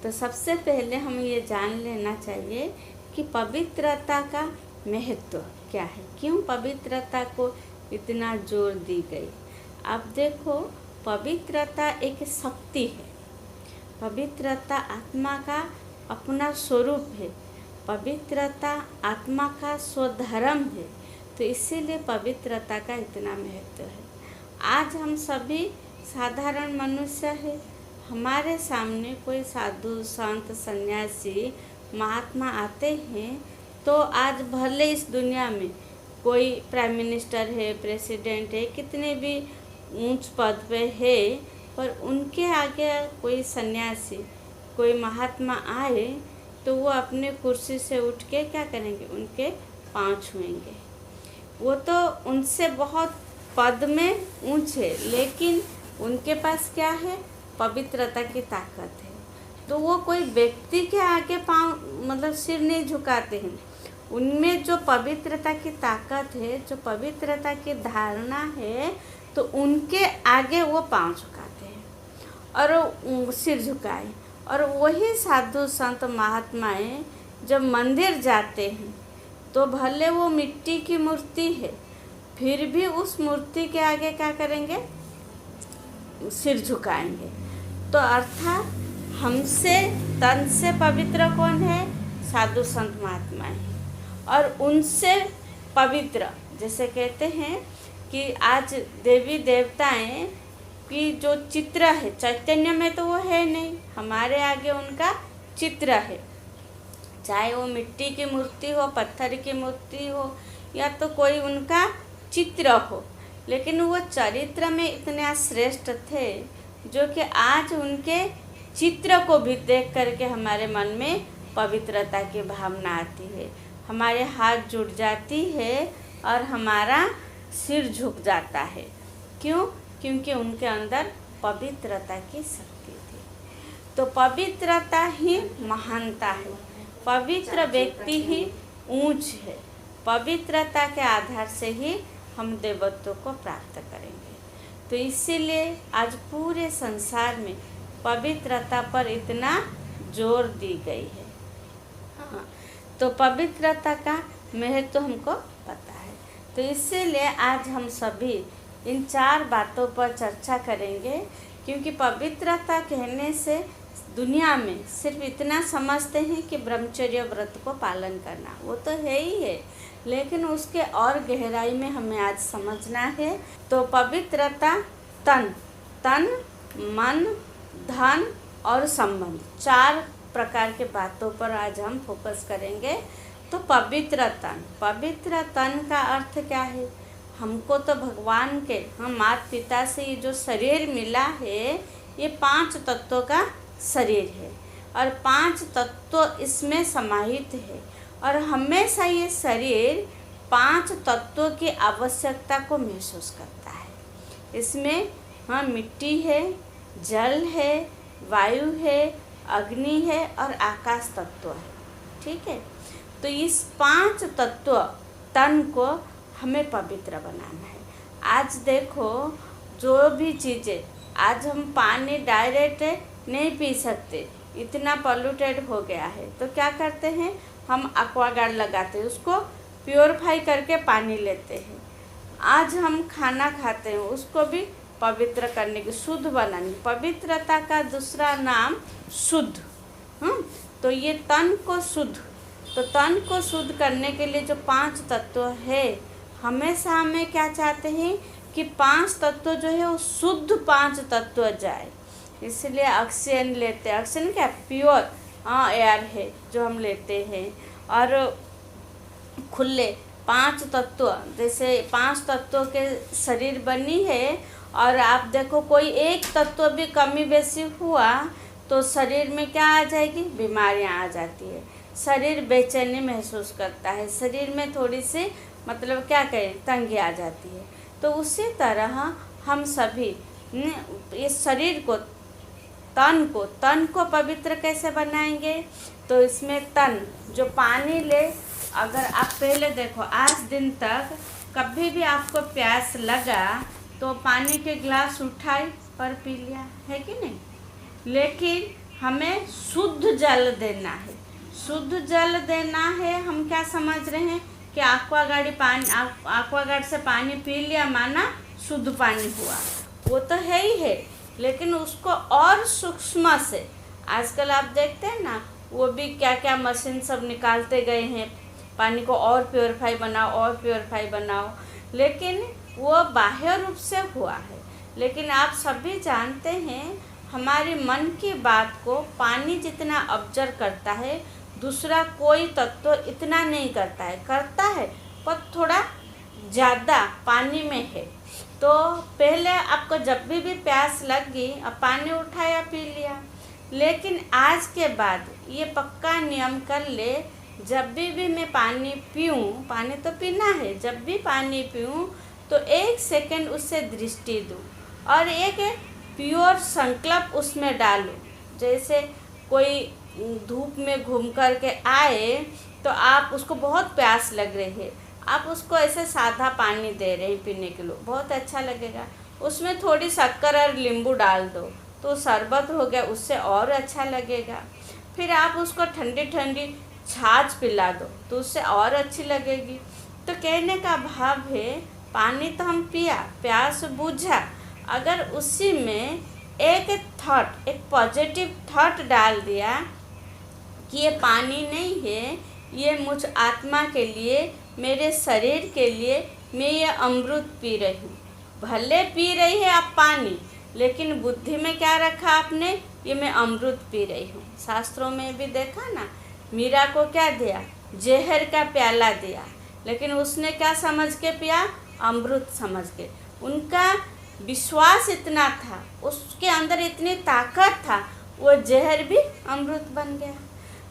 तो सबसे पहले हमें ये जान लेना चाहिए कि पवित्रता का महत्व क्या है, क्यों पवित्रता को इतना जोर दी गई। अब देखो, पवित्रता एक शक्ति है, पवित्रता आत्मा का अपना स्वरूप है, पवित्रता आत्मा का स्वधर्म है। तो इसीलिए पवित्रता का इतना महत्व है। आज हम सभी साधारण मनुष्य हैं, हमारे सामने कोई साधु संत सन्यासी महात्मा आते हैं तो आज भले इस दुनिया में कोई प्राइम मिनिस्टर है, प्रेसिडेंट है, कितने भी ऊंच पद पे है, पर उनके आगे कोई सन्यासी, कोई महात्मा आए तो वो अपने कुर्सी से उठ के क्या करेंगे, उनके पाँव छुएंगे। वो तो उनसे बहुत पद में ऊंचे, लेकिन उनके पास क्या है, पवित्रता की ताकत है। तो वो कोई व्यक्ति के आगे पाँव मतलब सिर नहीं झुकाते हैं। उनमें जो पवित्रता की ताकत है, जो पवित्रता की धारणा है, तो उनके आगे वो पाँव झुकाते हैं और सिर झुकाए। और वही साधु संत महात्माएं जब मंदिर जाते हैं तो भले वो मिट्टी की मूर्ति है, फिर भी उस मूर्ति के आगे क्या करेंगे, सिर झुकाएंगे। तो अर्थात हमसे तन से पवित्र कौन है, साधु संत महात्माएं। और उनसे पवित्र, जैसे कहते हैं कि आज देवी देवताएं की जो चित्र है, चैतन्य में तो वो है नहीं, हमारे आगे उनका चित्र है। चाहे वो मिट्टी की मूर्ति हो, पत्थर की मूर्ति हो, या तो कोई उनका चित्र हो, लेकिन वो चरित्र में इतने श्रेष्ठ थे जो कि आज उनके चित्र को भी देख करके हमारे मन में पवित्रता की भावना आती है, हमारे हाथ जुड़ जाती है और हमारा सिर झुक जाता है। क्यों? क्योंकि उनके अंदर पवित्रता की शक्ति थी। तो पवित्रता ही महानता है, पवित्र व्यक्ति ही ऊंच है, पवित्रता के आधार से ही हम देवत्व को प्राप्त करेंगे। तो इसीलिए आज पूरे संसार में पवित्रता पर इतना जोर दी गई है। हाँ, तो पवित्रता का महत्व तो हमको पता है। तो इसीलिए आज हम सभी इन 4 बातों पर चर्चा करेंगे, क्योंकि पवित्रता कहने से दुनिया में सिर्फ इतना समझते हैं कि ब्रह्मचर्य व्रत को पालन करना, वो तो है ही है, लेकिन उसके और गहराई में हमें आज समझना है। तो पवित्रता तन, मन, धन और संबंध, 4 प्रकार के बातों पर आज हम फोकस करेंगे। तो पवित्र तन का अर्थ क्या है? हमको तो भगवान के, हम माता पिता से ये जो शरीर मिला है, ये 5 तत्वों का शरीर है और 5 तत्व इसमें समाहित है। और हमेशा ये शरीर 5 तत्वों की आवश्यकता को महसूस करता है। इसमें मिट्टी है, जल है, वायु है, अग्नि है और आकाश तत्व है। ठीक है, तो इस 5 तत्व तन को हमें पवित्र बनाना है। आज देखो, जो भी चीज़ें, आज हम पानी डायरेक्ट नहीं पी सकते, इतना पोल्यूटेड हो गया है, तो क्या करते हैं, हम एक्वागार्ड लगाते हैं, उसको प्योरीफाई करके पानी लेते हैं। आज हम खाना खाते हैं, उसको भी पवित्र करने की, शुद्ध बनाने, पवित्रता का दूसरा नाम शुद्ध। तो ये तन को शुद्ध, तो तन को शुद्ध करने के लिए जो 5 तत्व है, हमेशा हमें क्या चाहते हैं कि 5 तत्व जो है वो शुद्ध 5 तत्व जाए। इसलिए ऑक्सीजन लेते हैं, ऑक्सीजन क्या, प्योर एयर है जो हम लेते हैं। और खुले 5 तत्व, जैसे 5 तत्वों के शरीर बनी है, और आप देखो कोई एक तत्व भी कमी बेसी हुआ तो शरीर में क्या आ जाएगी, बीमारियां आ जाती है, शरीर बेचैनी महसूस करता है, शरीर में थोड़ी सी मतलब क्या कहें, तंगी आ जाती है। तो उसी तरह हम सभी इस शरीर को, तन को पवित्र कैसे बनाएंगे? तो इसमें तन जो पानी ले, अगर आप पहले देखो, आज दिन तक कभी भी आपको प्यास लगा तो पानी के गिलास उठाए और पी लिया है कि नहीं? लेकिन हमें शुद्ध जल देना है। शुद्ध जल देना है, हम क्या समझ रहे हैं कि एक्वागार्ड से पानी पी लिया माना शुद्ध पानी हुआ, वो तो है ही है, लेकिन उसको और सूक्ष्म से आजकल आप देखते हैं ना, वो भी क्या क्या मशीन सब निकालते गए हैं, पानी को और प्योरीफाई बनाओ और प्योरीफाई बनाओ, लेकिन वो बाह्य रूप से हुआ है। लेकिन आप सभी जानते हैं हमारे मन की बात को पानी जितना ऑब्जर्व करता है दूसरा कोई तत्व इतना नहीं करता है, करता है पर थोड़ा ज़्यादा पानी में है। तो पहले आपको जब भी प्यास लगी अब पानी उठाया पी लिया, लेकिन आज के बाद ये पक्का नियम कर ले, जब भी मैं पानी पीऊँ, पानी तो पीना है, जब भी पानी पीऊँ तो 1 सेकंड उससे दृष्टि दूँ और एक प्योर संकल्प उसमें डालूँ। जैसे कोई धूप में घूम कर के आए तो आप उसको बहुत प्यास लग रही है, आप उसको ऐसे सादा पानी दे रहे हैं पीने के लिए, बहुत अच्छा लगेगा। उसमें थोड़ी शक्कर और नींबू डाल दो तो शरबत हो गया, उससे और अच्छा लगेगा। फिर आप उसको ठंडी ठंडी छाछ पिला दो तो उससे और अच्छी लगेगी। तो कहने का भाव है पानी तो हम पिया, प्यास बुझा, अगर उसी में एक थॉट, एक पॉजिटिव थॉट डाल दिया कि ये पानी नहीं है, ये मुझ आत्मा के लिए, मेरे शरीर के लिए मैं ये अमृत पी रही हूँ। भले पी रही है आप पानी, लेकिन बुद्धि में क्या रखा आपने, ये मैं अमृत पी रही हूँ। शास्त्रों में भी देखा ना, मीरा को क्या दिया, जहर का प्याला दिया, लेकिन उसने क्या समझ के पिया, अमृत समझ के। उनका विश्वास इतना था, उसके अंदर इतनी ताकत था, वो जहर भी अमृत बन गया।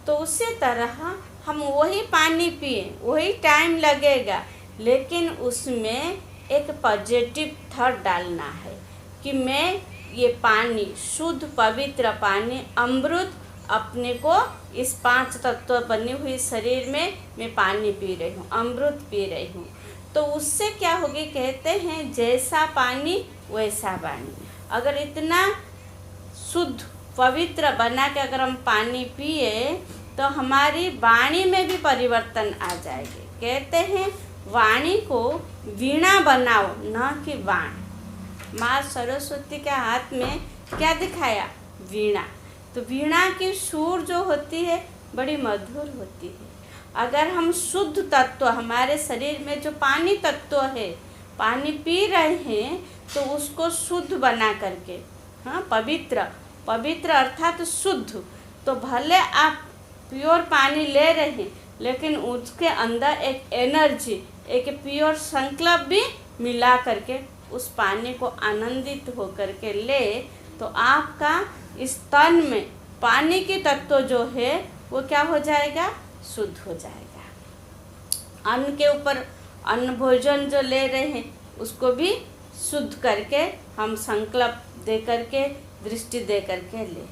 तो उसी तरह हम वही पानी पिए, वही टाइम लगेगा, लेकिन उसमें एक पॉजिटिव थॉट डालना है कि मैं ये पानी, शुद्ध पवित्र पानी, अमृत, अपने को इस 5 तत्व बनी हुई शरीर में मैं पानी पी रही हूँ, अमृत पी रही हूँ। तो उससे क्या होगी, कहते हैं जैसा पानी वैसा वाणी। अगर इतना शुद्ध पवित्र बना के अगर हम पानी पिए तो हमारी वाणी में भी परिवर्तन आ जाएगी। कहते हैं वाणी को वीणा बनाओ, न कि वाण। माँ सरस्वती के हाथ में क्या दिखाया, वीणा। तो वीणा की सुर जो होती है बड़ी मधुर होती है। अगर हम शुद्ध तत्व, हमारे शरीर में जो पानी तत्व है, पानी पी रहे हैं तो उसको शुद्ध बना करके, हाँ, पवित्र, पवित्र अर्थात शुद्ध। तो भले आप प्योर पानी ले रहे हैं, लेकिन उसके अंदर एक एनर्जी, एक प्योर संकल्प भी मिला करके उस पानी को आनंदित हो करके ले, तो आपका इस तन में पानी की तत्व जो है वो क्या हो जाएगा, शुद्ध हो जाएगा। अन्न के ऊपर अन्न भोजन जो ले रहे हैं उसको भी शुद्ध करके हम संकल्प दे करके, दृष्टि दे करके ले।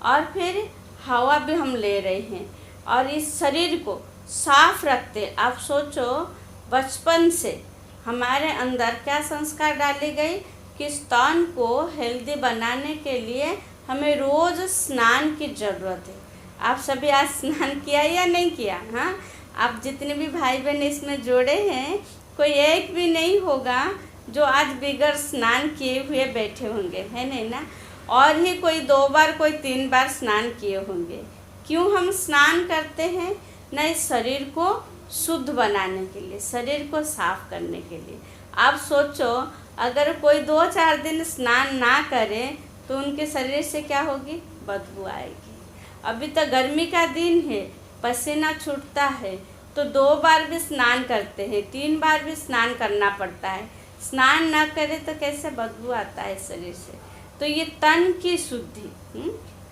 और फिर हवा भी हम ले रहे हैं और इस शरीर को साफ रखते। आप सोचो बचपन से हमारे अंदर क्या संस्कार डाली गई कि स्तन को हेल्दी बनाने के लिए हमें रोज़ स्नान की ज़रूरत है। आप सभी आज स्नान किया या नहीं किया? हाँ, आप जितने भी भाई बहन इसमें जोड़े हैं, कोई एक भी नहीं होगा जो आज बिगर स्नान किए हुए बैठे होंगे, है नहीं ना? और ही कोई 2 बार, कोई 3 बार स्नान किए होंगे। क्यों हम स्नान करते हैं? न इस शरीर को शुद्ध बनाने के लिए, शरीर को साफ करने के लिए। आप सोचो अगर कोई 2-4 दिन स्नान ना करे तो उनके शरीर से क्या होगी, बदबू आएगी। अभी तो गर्मी का दिन है, पसीना छूटता है, तो 2 बार भी स्नान करते हैं, 3 बार भी स्नान करना पड़ता है। स्नान ना करे तो कैसे बदबू आता है शरीर से। तो ये तन की शुद्धि,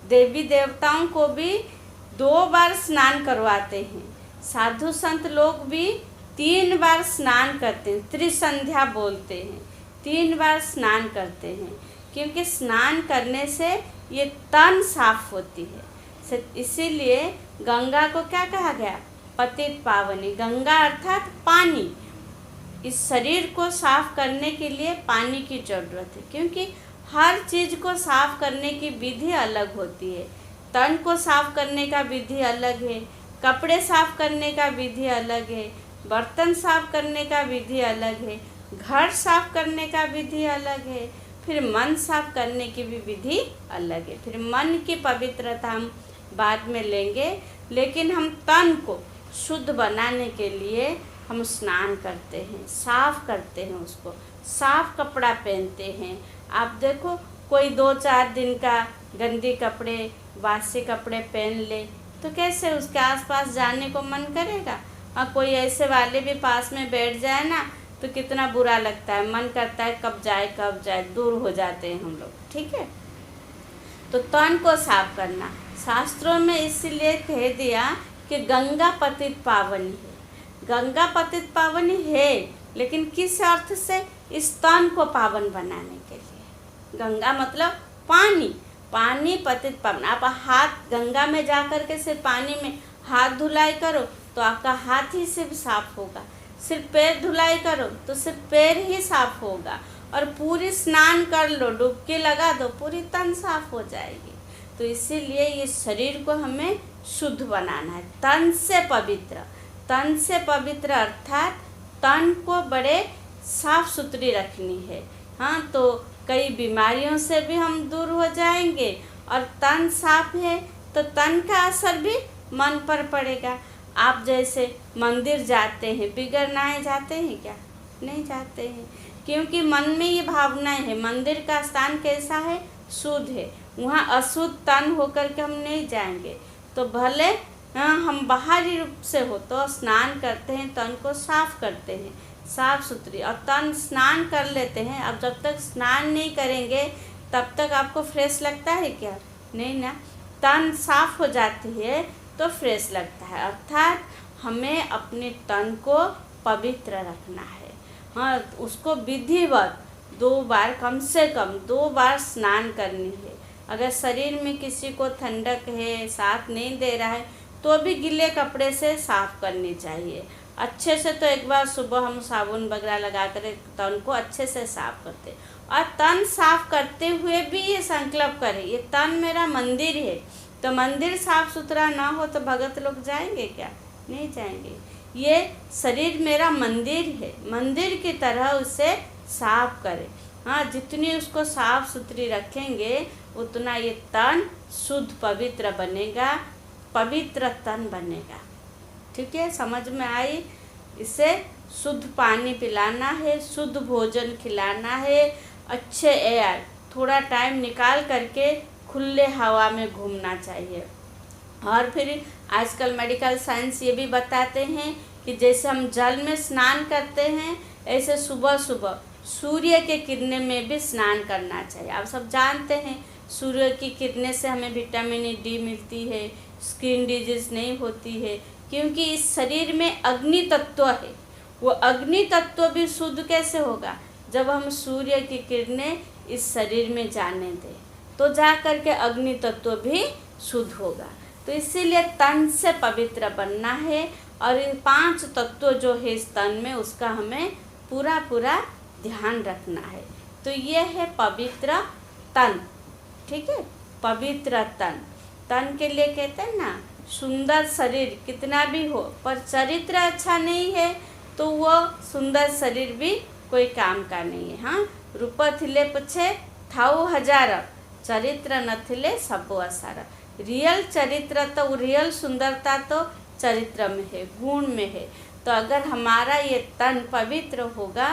देवी देवताओं को भी 2 बार स्नान करवाते हैं। साधु संत लोग भी 3 बार स्नान करते हैं, त्रिसंध्या बोलते हैं, 3 बार स्नान करते हैं, क्योंकि स्नान करने से ये तन साफ होती है। इसीलिए गंगा को क्या कहा गया, पतित पावनी। गंगा अर्थात पानी। इस शरीर को साफ करने के लिए पानी की ज़रूरत है, क्योंकि हर चीज़ को साफ करने की विधि अलग होती है। तन को साफ करने का विधि अलग है, कपड़े साफ करने का विधि अलग है, बर्तन साफ करने का विधि अलग है, घर साफ करने का विधि अलग है, फिर मन साफ करने की भी विधि अलग है। फिर मन की पवित्रता हम बाद में लेंगे, लेकिन हम तन को शुद्ध बनाने के लिए हम स्नान करते हैं, साफ करते हैं, उसको साफ कपड़ा पहनते हैं। आप देखो कोई 2-4 दिन का गंदे कपड़े, बासी कपड़े पहन ले तो कैसे उसके आसपास जाने को मन करेगा। और कोई ऐसे वाले भी पास में बैठ जाए ना तो कितना बुरा लगता है, मन करता है कब जाए, दूर हो जाते हैं हम लोग। ठीक है, तो तन को साफ करना शास्त्रों में इसलिए कह दिया कि गंगा पतित पावनी है। गंगा पतित पावनी है, लेकिन किस अर्थ से? इस तन को पावन बनाने के लिए। गंगा मतलब पानी, पानी पतित पावन। आप हाथ गंगा में जा कर के सिर्फ पानी में हाथ धुलाई करो तो आपका हाथ ही सिर्फ साफ होगा, सिर्फ पैर धुलाई करो तो सिर्फ पैर ही साफ होगा, और पूरी स्नान कर लो, डुबकी लगा दो, पूरी तन साफ हो जाएगी। तो इसीलिए ये शरीर को हमें शुद्ध बनाना है, तन से पवित्र। तन से पवित्र अर्थात तन को बड़े साफ सुथरी रखनी है। हाँ, तो कई बीमारियों से भी हम दूर हो जाएंगे, और तन साफ है तो तन का असर भी मन पर पड़ेगा। आप जैसे मंदिर जाते हैं, बिगड़ नहाए जाते हैं क्या? नहीं जाते हैं, क्योंकि मन में ये भावनाएं है। मंदिर का स्थान कैसा है? शुद्ध है, वहाँ अशुद्ध तन होकर के हम नहीं जाएंगे। तो भले हम बाहरी रूप से हो तो स्नान करते हैं, तन को साफ करते हैं, साफ सुथरी, और तन स्नान कर लेते हैं। अब जब तक स्नान नहीं करेंगे तब तक आपको फ्रेश लगता है क्या? नहीं ना। तन साफ हो जाती है तो फ्रेश लगता है। अर्थात हमें अपने तन को पवित्र रखना है। हाँ, उसको विधिवत 2 बार, कम से कम 2 बार स्नान करनी है। अगर शरीर में किसी को ठंडक है, साथ नहीं दे रहा है, तो भी गीले कपड़े से साफ करनी चाहिए अच्छे से। तो एक बार सुबह हम साबुन वगैरह लगा कर तन को अच्छे से साफ करते, और तन साफ करते हुए भी ये संकल्प करें, ये तन मेरा मंदिर है। तो मंदिर साफ सुथरा ना हो तो भगत लोग जाएंगे क्या? नहीं जाएंगे। ये शरीर मेरा मंदिर है, मंदिर की तरह उसे साफ करें। हाँ, जितनी उसको साफ सुथरी रखेंगे उतना ये तन शुद्ध पवित्र बनेगा, पवित्र तन बनेगा। ठीक है, समझ में आई? इसे शुद्ध पानी पिलाना है, शुद्ध भोजन खिलाना है, अच्छे एयर, थोड़ा टाइम निकाल करके खुले हवा में घूमना चाहिए। और फिर आजकल मेडिकल साइंस ये भी बताते हैं कि जैसे हम जल में स्नान करते हैं, ऐसे सुबह सुबह सूर्य के किरणें में भी स्नान करना चाहिए। आप सब जानते हैं सूर्य की किरणें से हमें विटामिन डी मिलती है, स्किन डिजीज नहीं होती है, क्योंकि इस शरीर में अग्नि तत्व है। वो अग्नि तत्व भी शुद्ध कैसे होगा? जब हम सूर्य की किरणें इस शरीर में जाने दें तो जा कर के अग्नि तत्व भी शुद्ध होगा। तो इसीलिए तन से पवित्र बनना है, और इन 5 तत्व जो है इस तन में, उसका हमें पूरा पूरा ध्यान रखना है। तो ये है पवित्र तन। ठीक है, पवित्र तन। तन के लिए कहते हैं ना, सुंदर शरीर कितना भी हो पर चरित्र अच्छा नहीं है तो वो सुंदर शरीर भी कोई काम का नहीं है। हाँ, रूप थिले पछे थाऊ हजार, चरित्र न थिले सबो असार। रियल चरित्र तो, रियल सुंदरता तो चरित्र में है, गुण में है। तो अगर हमारा ये तन पवित्र होगा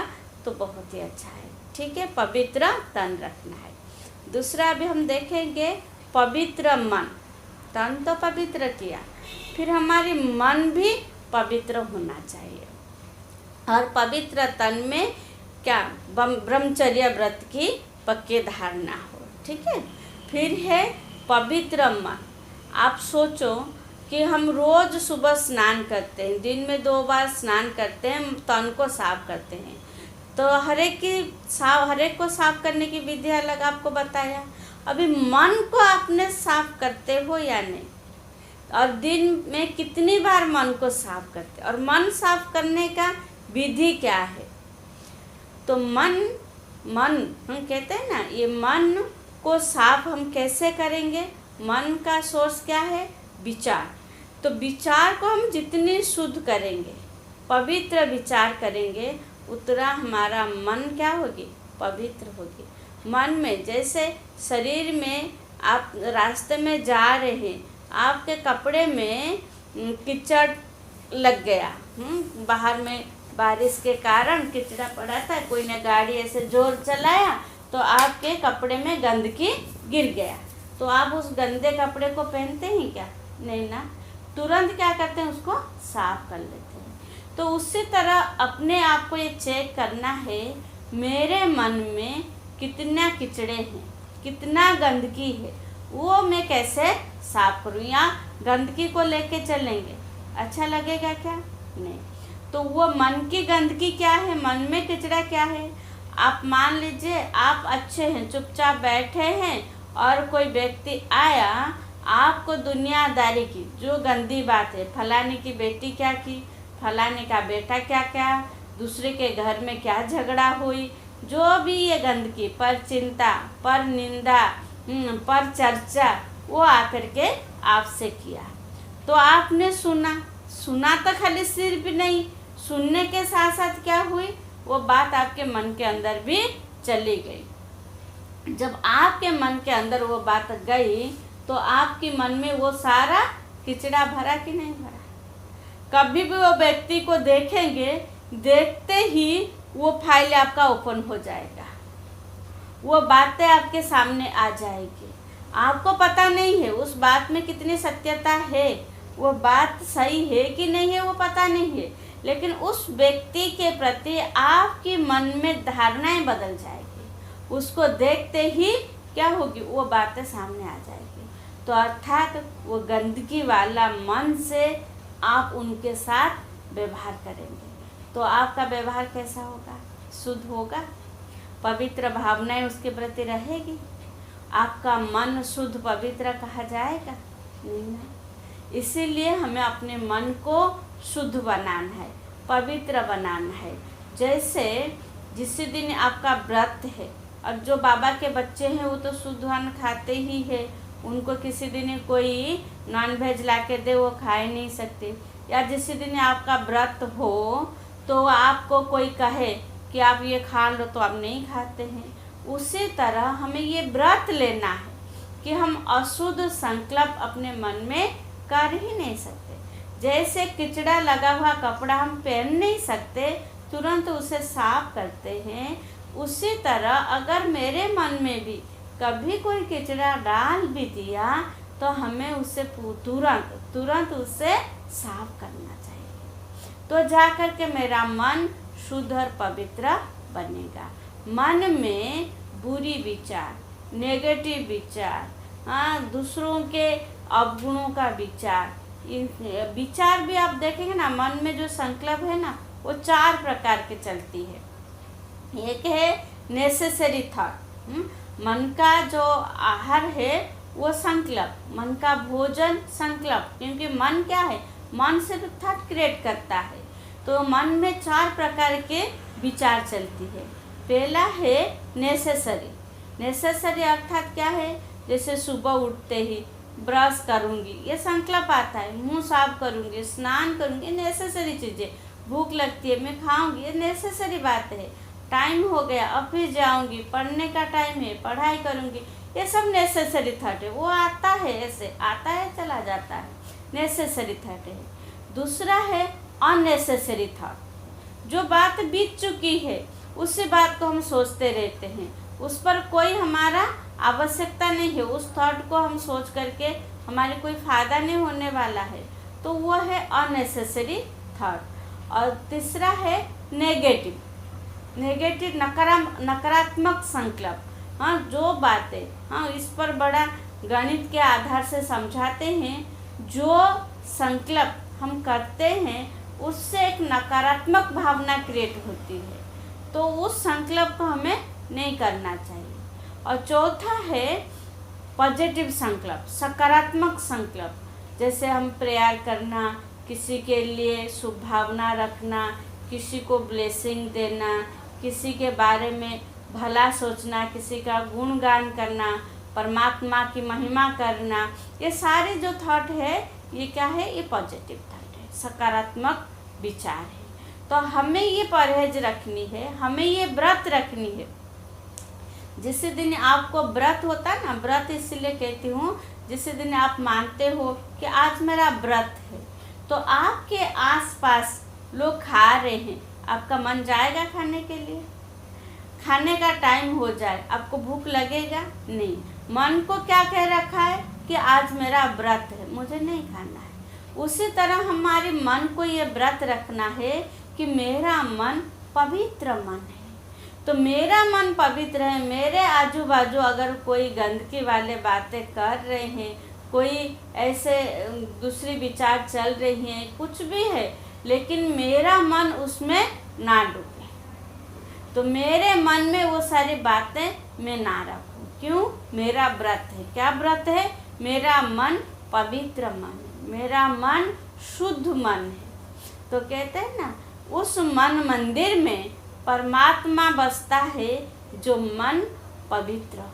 तो बहुत ही अच्छा है। ठीक है, पवित्र तन रखना है। दूसरा अभी हम देखेंगे पवित्र मन। तन तो पवित्र किया, फिर हमारी मन भी पवित्र होना चाहिए। और पवित्र तन में क्या? ब्रह्मचर्य व्रत की पक्के धारणा हो। ठीक है, फिर है पवित्र मन। आप सोचो कि हम रोज सुबह स्नान करते हैं, दिन में 2 बार स्नान करते हैं, तन को साफ करते हैं। तो हर एक को साफ करने की विधि अलग आपको बताया। अभी मन को आपने साफ करते हो या नहीं? और दिन में कितनी बार मन को साफ करते? और मन साफ करने का विधि क्या है? तो मन हम कहते हैं ना, ये मन को साफ हम कैसे करेंगे? मन का सोर्स क्या है? विचार। तो विचार को हम जितनी शुद्ध करेंगे, पवित्र विचार करेंगे, उतना हमारा मन क्या होगी? पवित्र होगी। मन में जैसे शरीर में आप रास्ते में जा रहे हैं, आपके कपड़े में कीचड़ लग गया, बाहर में बारिश के कारण कीचड़ा पड़ा था, कोई ने गाड़ी ऐसे जोर चलाया तो आपके कपड़े में गंदगी गिर गया, तो आप उस गंदे कपड़े को पहनते हैं क्या? नहीं ना, तुरंत क्या करते हैं? उसको साफ कर लेते हैं। तो उसी तरह अपने आप को ये चेक करना है, मेरे मन में कितना कीचड़े हैं, कितना गंदगी है, वो मैं कैसे साफ करूँ? या गंदगी को लेके चलेंगे, अच्छा लगेगा क्या? नहीं। तो वो मन की गंदगी क्या है? मन में कीचड़ा क्या है? आप मान लीजिए आप अच्छे हैं, चुपचाप बैठे हैं और कोई व्यक्ति आया, आपको दुनियादारी की जो गंदी बात है, फलाने की बेटी क्या की, फलाने का बेटा क्या क्या, दूसरे के घर में क्या झगड़ा हुई, जो भी ये गंदगी पर चिंता, पर निंदा, पर चर्चा, वो आकर के आपसे किया, तो आपने सुना तो खाली सिर्फ नहीं, सुनने के साथ साथ क्या हुई? वो बात आपके मन के अंदर भी चली गई। जब आपके मन के अंदर वो बात गई तो आपके मन में वो सारा कीचड़ा भरा कि नहीं भरा? कभी भी वो व्यक्ति को देखेंगे, देखते ही वो फाइल आपका ओपन हो जाएगा, वो बातें आपके सामने आ जाएगी। आपको पता नहीं है उस बात में कितनी सत्यता है, वो बात सही है कि नहीं है वो पता नहीं है, लेकिन उस व्यक्ति के प्रति आपके मन में धारणाएं बदल जाएगी। उसको देखते ही क्या होगी? वो बातें सामने आ जाएगी। तो अर्थात वो गंदगी वाला मन से आप उनके साथ व्यवहार करेंगे, तो आपका व्यवहार कैसा होगा? शुद्ध होगा, पवित्र भावनाएं उसके प्रति रहेगी, आपका मन शुद्ध पवित्र कहा जाएगा? नहीं ना। इसीलिए हमें अपने मन को शुद्ध बनाना है, पवित्र बनाना है। जैसे जिस दिन आपका व्रत है, और जो बाबा के बच्चे हैं वो तो शुद्ध अन्न खाते ही है, उनको किसी दिन कोई नॉनवेज ला के दे वो खाए नहीं सकते, या जिस दिन आपका व्रत हो तो आपको कोई कहे कि आप ये खा लो तो आप नहीं खाते हैं। उसी तरह हमें ये व्रत लेना है कि हम अशुद्ध संकल्प अपने मन में कर ही नहीं सकते। जैसे कीचड़ा लगा हुआ कपड़ा हम पहन नहीं सकते, तुरंत उसे साफ करते हैं, उसी तरह अगर मेरे मन में भी कभी कोई कीचड़ा डाल भी दिया तो हमें उसे तुरंत उसे साफ करना चाहिए, तो जाकर के मेरा मन शुद्ध और पवित्र बनेगा। मन में बुरी विचार, नेगेटिव विचार, दूसरों के अवगुणों का विचार, इन विचार भी आप देखेंगे ना, मन में जो संकल्प है ना वो 4 प्रकार के चलती है। एक है नेसेसरी थॉट, मन का जो आहार है वो संकल्प, मन का भोजन संकल्प, क्योंकि मन क्या है? मन सिर्फ थॉट क्रिएट करता है। तो मन में 4 प्रकार के विचार चलती है। पहला है नेसेसरी अर्थात क्या है? जैसे सुबह उठते ही ब्रश करूँगी, ये संकल्प आता है, मुंह साफ करूँगी, स्नान करूँगी, नेसेसरी चीज़ें, भूख लगती है मैं खाऊँगी, ये नेसेसरी बात है। टाइम हो गया ऑफिस जाऊँगी, पढ़ने का टाइम है पढ़ाई करूँगी, ये सब नेसेसरी थॉट है, वो आता है, ऐसे आता है चला जाता है, नेसेसरी थॉट है। दूसरा है अननेसेसरी थॉट, जो बात बीत चुकी है उसी बात को हम सोचते रहते हैं, उस पर कोई हमारा आवश्यकता नहीं है, उस थॉट को हम सोच करके हमारे कोई फ़ायदा नहीं होने वाला है, तो वो है अननेसेसरी थॉट। और तीसरा है नेगेटिव नकारात्मक संकल्प, जो बातें इस पर बड़ा गणित के आधार से समझाते हैं, जो संकल्प हम करते हैं उससे एक नकारात्मक भावना क्रिएट होती है, तो उस संकल्प को हमें नहीं करना चाहिए। और चौथा है पॉजिटिव संकल्प, सकारात्मक संकल्प, जैसे हम प्रेयर करना, किसी के लिए शुभ भावना रखना, किसी को ब्लेसिंग देना, किसी के बारे में भला सोचना, किसी का गुणगान करना, परमात्मा की महिमा करना, ये सारे जो थॉट है ये क्या है, ये पॉजिटिव थॉट है, सकारात्मक विचार है। तो हमें ये परहेज रखनी है, हमें ये व्रत रखनी है। जिस दिन आपको व्रत होता है ना, व्रत इसलिए कहती हूँ, जिस दिन आप मानते हो कि आज मेरा व्रत है, तो आपके आसपास लोग खा रहे हैं, आपका मन जाएगा खाने के लिए? खाने का टाइम हो जाए, आपको भूख लगेगा? नहीं। मन को क्या कह रखा है कि आज मेरा व्रत है, मुझे नहीं खाना है। उसी तरह हमारे मन को ये व्रत रखना है कि मेरा मन पवित्र मन है। तो मेरा मन पवित्र है, मेरे आजू बाजू अगर कोई गंदगी वाले बातें कर रहे हैं, कोई ऐसे दूसरी विचार चल रही हैं, कुछ भी है, लेकिन मेरा मन उसमें ना डूबे, तो मेरे मन में वो सारी बातें मैं ना रखूं। क्यों? मेरा व्रत है। क्या व्रत है? मेरा मन पवित्र मन है, मेरा मन शुद्ध मन है। तो कहते हैं ना, उस मन मंदिर में परमात्मा बसता है जो मन पवित्र हो।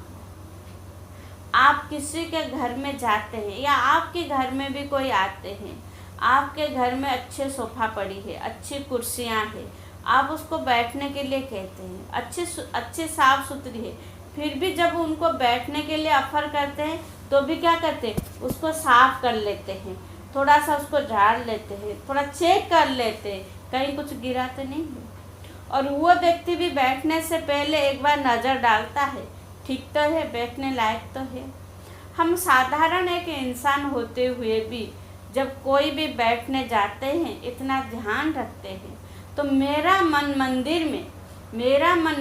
आप किसी के घर में जाते हैं या आपके घर में भी कोई आते हैं, आपके घर में अच्छे सोफा पड़ी है, अच्छी कुर्सियां हैं, आप उसको बैठने के लिए कहते हैं, अच्छे साफ सुथरी है, फिर भी जब उनको बैठने के लिए ऑफर करते हैं तो भी क्या करते हैं, उसको साफ कर लेते हैं, थोड़ा सा उसको झाड़ लेते हैं, थोड़ा चेक कर लेते हैं कहीं कुछ गिरा तो नहीं है। और वो व्यक्ति भी बैठने से पहले एक बार नज़र डालता है, ठीक तो है, बैठने लायक तो है। हम साधारण एक इंसान होते हुए भी जब कोई भी बैठने जाते हैं इतना ध्यान रखते हैं। तो मेरा मन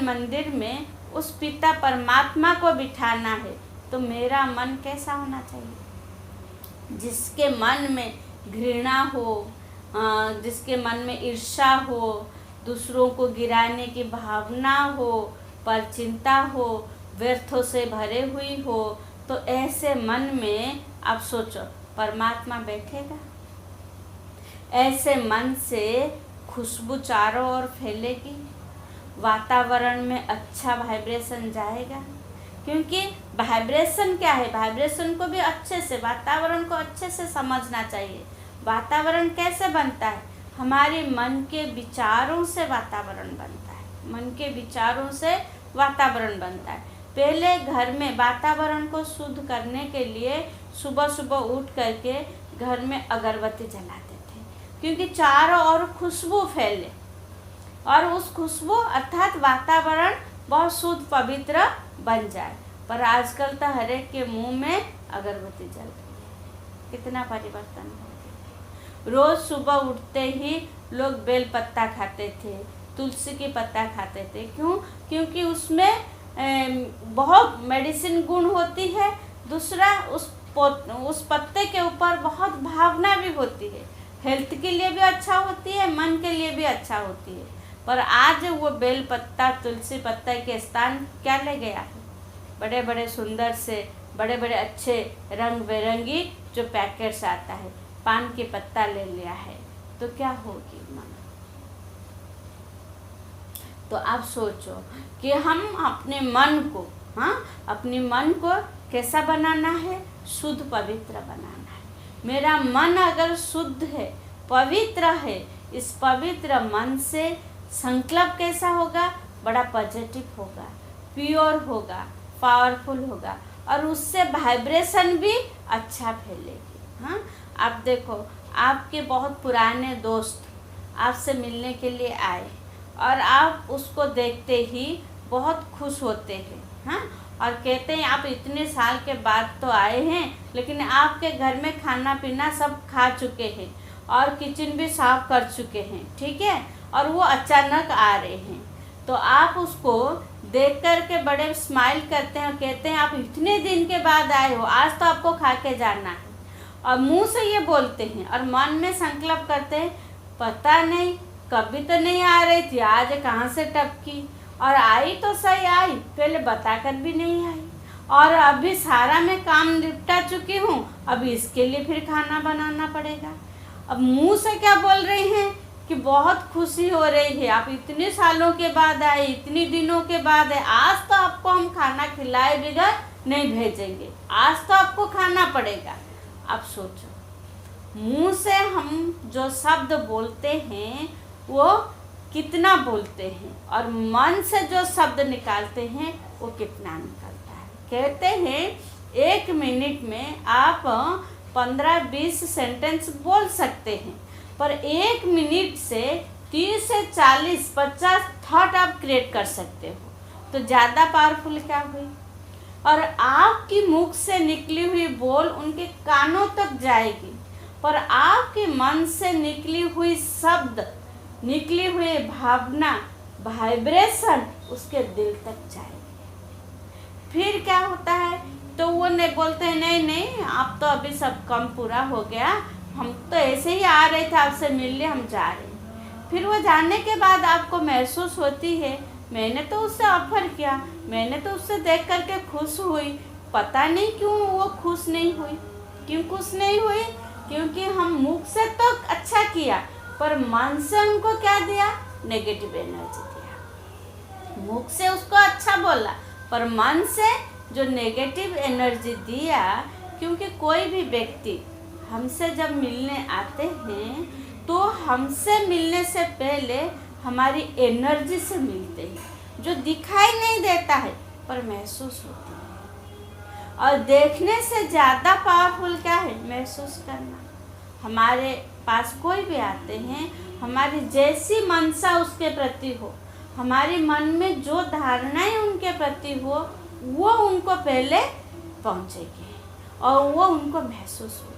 मंदिर में उस पिता परमात्मा को बिठाना है, तो मेरा मन कैसा होना चाहिए? जिसके मन में घृणा हो, जिसके मन में ईर्ष्या हो, दूसरों को गिराने की भावना हो, परचिंता हो, व्यर्थों से भरे हुई हो, तो ऐसे मन में आप सोचो परमात्मा बैठेगा? ऐसे मन से खुशबू चारों ओर फैलेगी, वातावरण में अच्छा वाइब्रेशन जाएगा। क्योंकि वाइब्रेशन क्या है, वाइब्रेशन को भी अच्छे से, वातावरण को अच्छे से समझना चाहिए। वातावरण कैसे बनता है? हमारे मन के विचारों से वातावरण बनता है, मन के विचारों से वातावरण बनता है। पहले घर में वातावरण को शुद्ध करने के लिए सुबह सुबह उठ करके घर में अगरबत्ती जलाते थे, क्योंकि चारों ओर खुशबू फैले, और उस खुशबू अर्थात वातावरण बहुत शुद्ध पवित्र बन जाए। पर आजकल तो हर एक के मुंह में अगरबत्ती जल रही है। कितना परिवर्तन हो गया। रोज सुबह उठते ही लोग बेल पत्ता खाते थे, तुलसी की पत्ता खाते थे। क्यों? क्योंकि उसमें बहुत मेडिसिन गुण होती है। दूसरा, उस पत्ते के ऊपर बहुत भावना भी होती है, हेल्थ के लिए भी अच्छा होती है, मन के लिए भी अच्छा होती है। पर आज वो बेल पत्ता, तुलसी पत्ता के स्थान क्या ले गया है? बड़े बड़े सुंदर से, बड़े बड़े अच्छे रंग बिरंगी जो पैकेट्स आता है, पान के पत्ता ले लिया है। तो क्या होगी मन? तो आप सोचो कि हम अपने मन को, अपने मन को कैसा बनाना है? शुद्ध पवित्र बनाना है। मेरा मन अगर शुद्ध है, पवित्र है, इस पवित्र मन से संकल्प कैसा होगा? बड़ा पॉजिटिव होगा, प्योर होगा, पावरफुल होगा, और उससे वाइब्रेशन भी अच्छा फैलेगी। आप देखो, आपके बहुत पुराने दोस्त आपसे मिलने के लिए आए और आप उसको देखते ही बहुत खुश होते हैं, और कहते हैं आप इतने साल के बाद तो आए हैं, लेकिन आपके घर में खाना पीना सब खा चुके हैं और किचन भी साफ कर चुके हैं, ठीक है, और वो अचानक आ रहे हैं। तो आप उसको देख कर के बड़े स्माइल करते हैं और कहते हैं आप इतने दिन के बाद आए हो, आज तो आपको खा के जाना है, और मुंह से ये बोलते हैं और मन में संकल्प करते हैं पता नहीं कभी तो नहीं आ रही थी, आज कहाँ से टपकी, और आई तो सही आई, पहले बताकर भी नहीं आई, और अभी सारा मैं काम निपटा चुकी हूँ, अभी इसके लिए फिर खाना बनाना पड़ेगा। अब मुंह से क्या बोल रहे हैं कि बहुत खुशी हो रही है, आप इतने सालों के बाद आए, इतने दिनों के बाद आए, आज तो आपको हम खाना खिलाए बिगैर नहीं भेजेंगे, आज तो आपको खाना पड़ेगा। अब सोचो, मुंह से हम जो शब्द बोलते हैं वो कितना बोलते हैं, और मन से जो शब्द निकालते हैं वो कितना निकलता है। कहते हैं 1 मिनट में आप 15-20 सेंटेंस बोल सकते हैं, पर 1 मिनट से 30 से 40-50 थॉट आप क्रिएट कर सकते हो। तो ज़्यादा पावरफुल क्या हुई। और आपकी मुख से निकली हुई बोल उनके कानों तक जाएगी, पर आपके मन से निकली हुई शब्द, निकली हुई भावना, वाइब्रेशन उसके दिल तक जाएगी। फिर क्या होता है, तो वो नहीं बोलते हैं नहीं नहीं आप तो अभी सब कम पूरा हो गया, हम तो ऐसे ही आ रहे थे आपसे मिलने, हम जा रहे हैं। फिर वो जाने के बाद आपको महसूस होती है मैंने तो उससे ऑफर किया, मैंने तो उससे देख करके खुश हुई, पता नहीं क्यों वो खुश नहीं हुई। क्यों खुश नहीं हुई? क्योंकि हम मुख से तो अच्छा किया, पर मन से उनको क्या दिया, नेगेटिव एनर्जी दिया। मुख से उसको अच्छा बोला, पर मन से जो नेगेटिव एनर्जी दिया। क्योंकि कोई भी व्यक्ति हमसे जब मिलने आते हैं तो हमसे मिलने से पहले हमारी एनर्जी से मिलते हैं, जो दिखाई नहीं देता है पर महसूस होती है। और देखने से ज़्यादा पावरफुल क्या है, महसूस करना। हमारे पास कोई भी आते हैं, हमारी जैसी मनसा उसके प्रति हो, हमारे मन में जो धारणाएं उनके प्रति हो, वो उनको पहले पहुंचेगी और वो उनको महसूस होगी।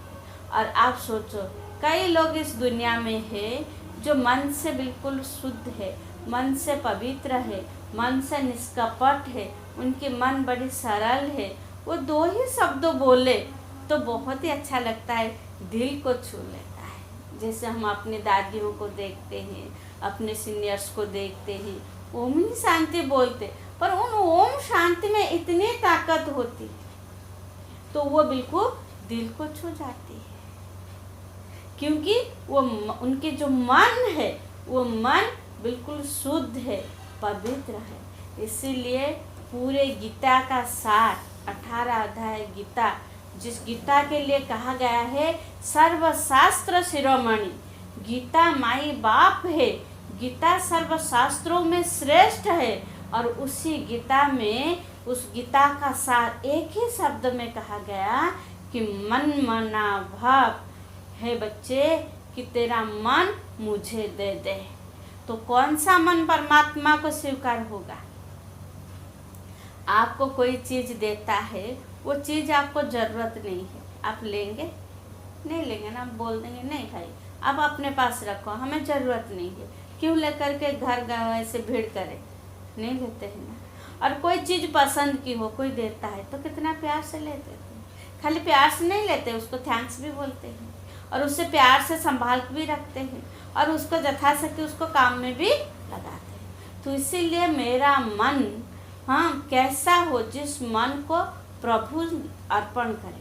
और आप सोचो, कई लोग इस दुनिया में है जो मन से बिल्कुल शुद्ध है, मन से पवित्र है, मन से निष्कपट है, उनकी मन बड़ी सरल है। वो 2 ही शब्द बोले तो बहुत ही अच्छा लगता है, दिल को छू लेता है। जैसे हम अपनी दादियों को देखते हैं, अपने सीनियर्स को देखते हैं, ओम ही शांति बोलते, पर उन ओम शांति में इतनी ताकत होती है तो वो बिल्कुल दिल को छू जाती है। क्योंकि वो उनके जो मन है वो मन बिल्कुल शुद्ध है, पवित्र है। इसीलिए पूरे गीता का सार 18 अध्याय गीता, जिस गीता के लिए कहा गया है सर्वशास्त्र शिरोमणि, गीता माई बाप है, गीता सर्वशास्त्रों में श्रेष्ठ है। और उसी गीता में, उस गीता का सार एक ही शब्द में कहा गया कि मन मना भाव है बच्चे, कि तेरा मन मुझे दे दे। तो कौन सा मन परमात्मा को स्वीकार होगा? आपको कोई चीज़ देता है, वो चीज़ आपको ज़रूरत नहीं है, आप लेंगे? नहीं लेंगे ना, आप बोल देंगे नहीं भाई आप अपने पास रखो, हमें ज़रूरत नहीं है। क्यों लेकर के घर गए ऐसे भीड़ करें? नहीं लेते हैं ना। और कोई चीज़ पसंद की हो, कोई देता है तो कितना प्यार से लेते हैं। खाली प्यार से नहीं लेते, उसको थैंक्स भी बोलते हैं और उससे प्यार से संभाल भी रखते हैं और उसको यथाशक्ति उसको काम में भी लगाते हैं। तो इसीलिए मेरा मन कैसा हो, जिस मन को प्रभु अर्पण करे।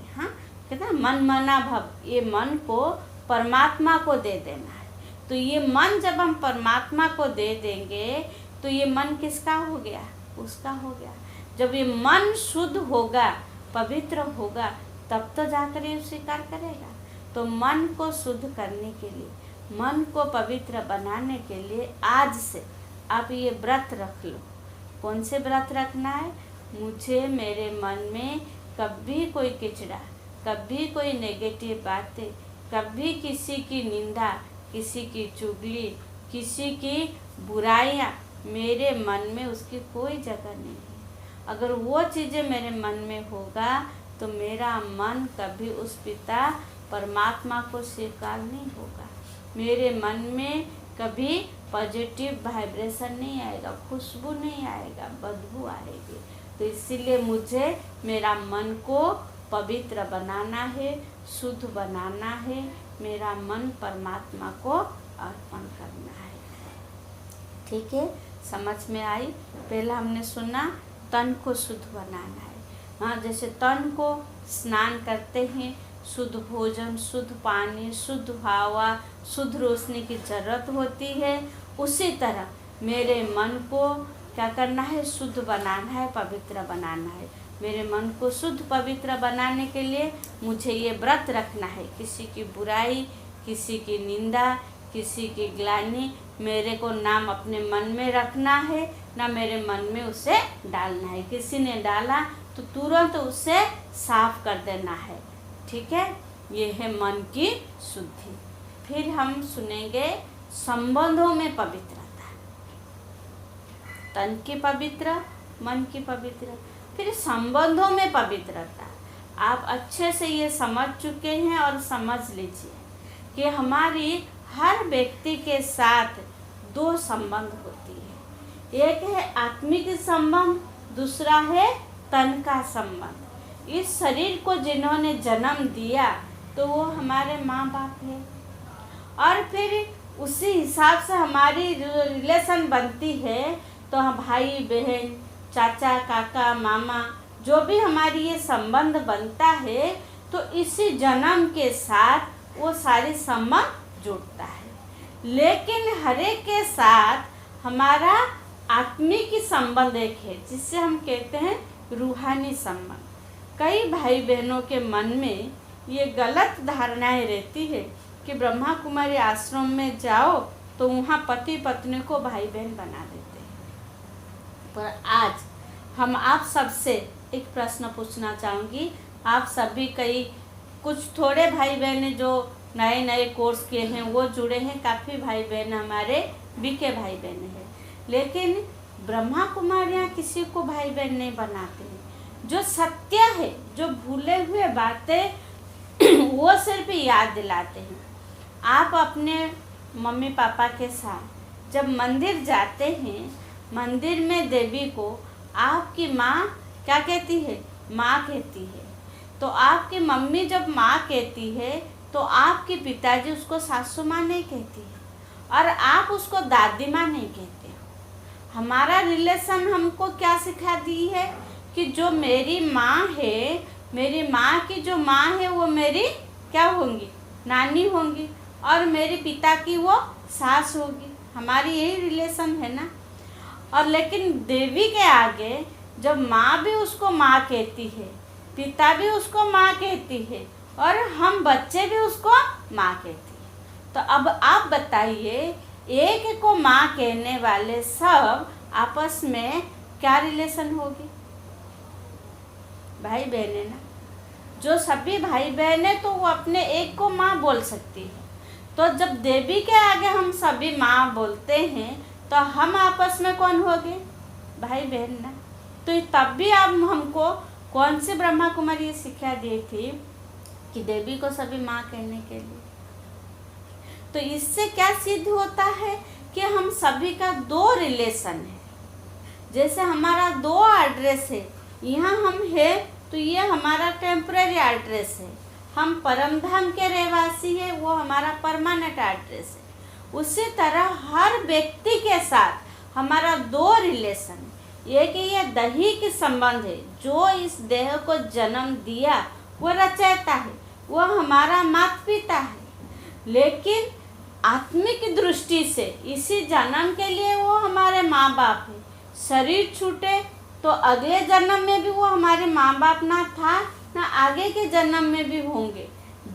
कहते हैं मन मना भव, ये मन को परमात्मा को दे देना है। तो ये मन जब हम परमात्मा को दे देंगे तो ये मन किसका हो गया? उसका हो गया। जब ये मन शुद्ध होगा, पवित्र होगा, तब तो जाकर ये स्वीकार करेगा। तो मन को शुद्ध करने के लिए, मन को पवित्र बनाने के लिए आज से आप ये व्रत रख लो। कौन से व्रत रखना है? मुझे मेरे मन में कभी कोई किचड़ा, कभी कोई नेगेटिव बातें, कभी किसी की निंदा, किसी की चुगली, किसी की बुराइयाँ मेरे मन में, उसकी कोई जगह नहीं है। अगर वो चीज़ें मेरे मन में होगा तो मेरा मन कभी उस पिता परमात्मा को स्वीकार नहीं होगा। मेरे मन में कभी पॉजिटिव वाइब्रेशन नहीं आएगा, खुशबू नहीं आएगा, बदबू आएगी। तो इसीलिए मुझे मेरा मन को पवित्र बनाना है, शुद्ध बनाना है, मेरा मन परमात्मा को अर्पण करना है। ठीक है, समझ में आई? पहला हमने सुना तन को शुद्ध बनाना है। जैसे तन को स्नान करते हैं, शुद्ध भोजन, शुद्ध पानी, शुद्ध हवा, शुद्ध रोशनी की जरूरत होती है, उसी तरह मेरे मन को क्या करना है? शुद्ध बनाना है, पवित्र बनाना है। मेरे मन को शुद्ध पवित्र बनाने के लिए मुझे ये व्रत रखना है। किसी की बुराई, किसी की निंदा, किसी की ग्लानि मेरे को नाम अपने मन में रखना है, ना मेरे मन में उसे डालना है। किसी ने डाला तो तुरंत उसे साफ कर देना है। ठीक है, ये है मन की शुद्धि। फिर हम सुनेंगे संबंधों में पवित्रता, तन की पवित्र, मन की पवित्र, फिर संबंधों में पवित्रता। आप अच्छे से ये समझ चुके हैं और समझ लीजिए कि हमारी हर व्यक्ति के साथ दो संबंध होती है। एक है आत्मिक संबंध, दूसरा है तन का संबंध। इस शरीर को जिन्होंने जन्म दिया तो वो हमारे माँ बाप है, और फिर उसी हिसाब से हमारी रिलेशन बनती है। तो हम भाई बहन, चाचा काका मामा, जो भी हमारी ये संबंध बनता है, तो इसी जन्म के साथ वो सारी संबंध जुड़ता है। लेकिन हर एक के साथ हमारा आत्मिक संबंध एक है, जिससे हम कहते हैं रूहानी संबंध। कई भाई बहनों के मन में ये गलत धारणाएं रहती है कि ब्रह्मा कुमारी आश्रम में जाओ तो वहाँ पति पत्नी को भाई बहन बना देते हैं। पर आज हम आप सबसे एक प्रश्न पूछना चाहूँगी। आप सभी कुछ थोड़े भाई बहन जो नए नए कोर्स किए हैं वो जुड़े हैं, काफ़ी भाई बहन हमारे बीके भाई बहन हैं, लेकिन ब्रह्मा कुमारियाँ किसी को भाई बहन नहीं बनाते हैं। जो सत्य है, जो भूले हुए बातें वो सिर्फ याद दिलाते हैं। आप अपने मम्मी पापा के साथ जब मंदिर जाते हैं, मंदिर में देवी को आपकी माँ क्या कहती है? माँ कहती है। तो आपकी मम्मी जब माँ कहती है तो आपके पिताजी उसको सासू माँ नहीं कहती है, और आप उसको दादी माँ नहीं कहते हो। हमारा रिलेशन हमको क्या सिखा दी है कि जो मेरी माँ है, मेरी माँ की जो माँ है वो मेरी क्या होंगी? नानी होंगी, और मेरे पिता की वो सास होगी। हमारी यही रिलेशन है ना। और लेकिन देवी के आगे जब माँ भी उसको माँ कहती है, पिता भी उसको माँ कहती है, और हम बच्चे भी उसको माँ कहती है, तो अब आप बताइए, एक को माँ कहने वाले सब आपस में क्या रिलेशन होगी? भाई बहन है ना। जो सभी भाई बहन है तो वो अपने एक को माँ बोल सकती है। तो जब देवी के आगे हम सभी माँ बोलते हैं तो हम आपस में कौन हो गए? भाई बहन ना। तो तब भी आप हमको कौन सी ब्रह्मा कुमारी ये शिक्षा दी थी कि देवी को सभी माँ कहने के लिए। तो इससे क्या सिद्ध होता है कि हम सभी का दो रिलेशन है। जैसे हमारा दो एड्रेस है, यहाँ हम है तो ये हमारा टेम्पररी एड्रेस है, हम परमधाम के रहवासी है, वो हमारा परमानेंट एड्रेस है। उसी तरह हर व्यक्ति के साथ हमारा दो रिलेशन है। एक ये दही के संबंध है, जो इस देह को जन्म दिया वो रचयिता है, वो हमारा माता पिता है। लेकिन आत्मिक दृष्टि से इसी जन्म के लिए वो हमारे माँ बाप है। शरीर छूटे तो अगले जन्म में भी वो हमारे माँ बाप ना था, ना आगे के जन्म में भी होंगे।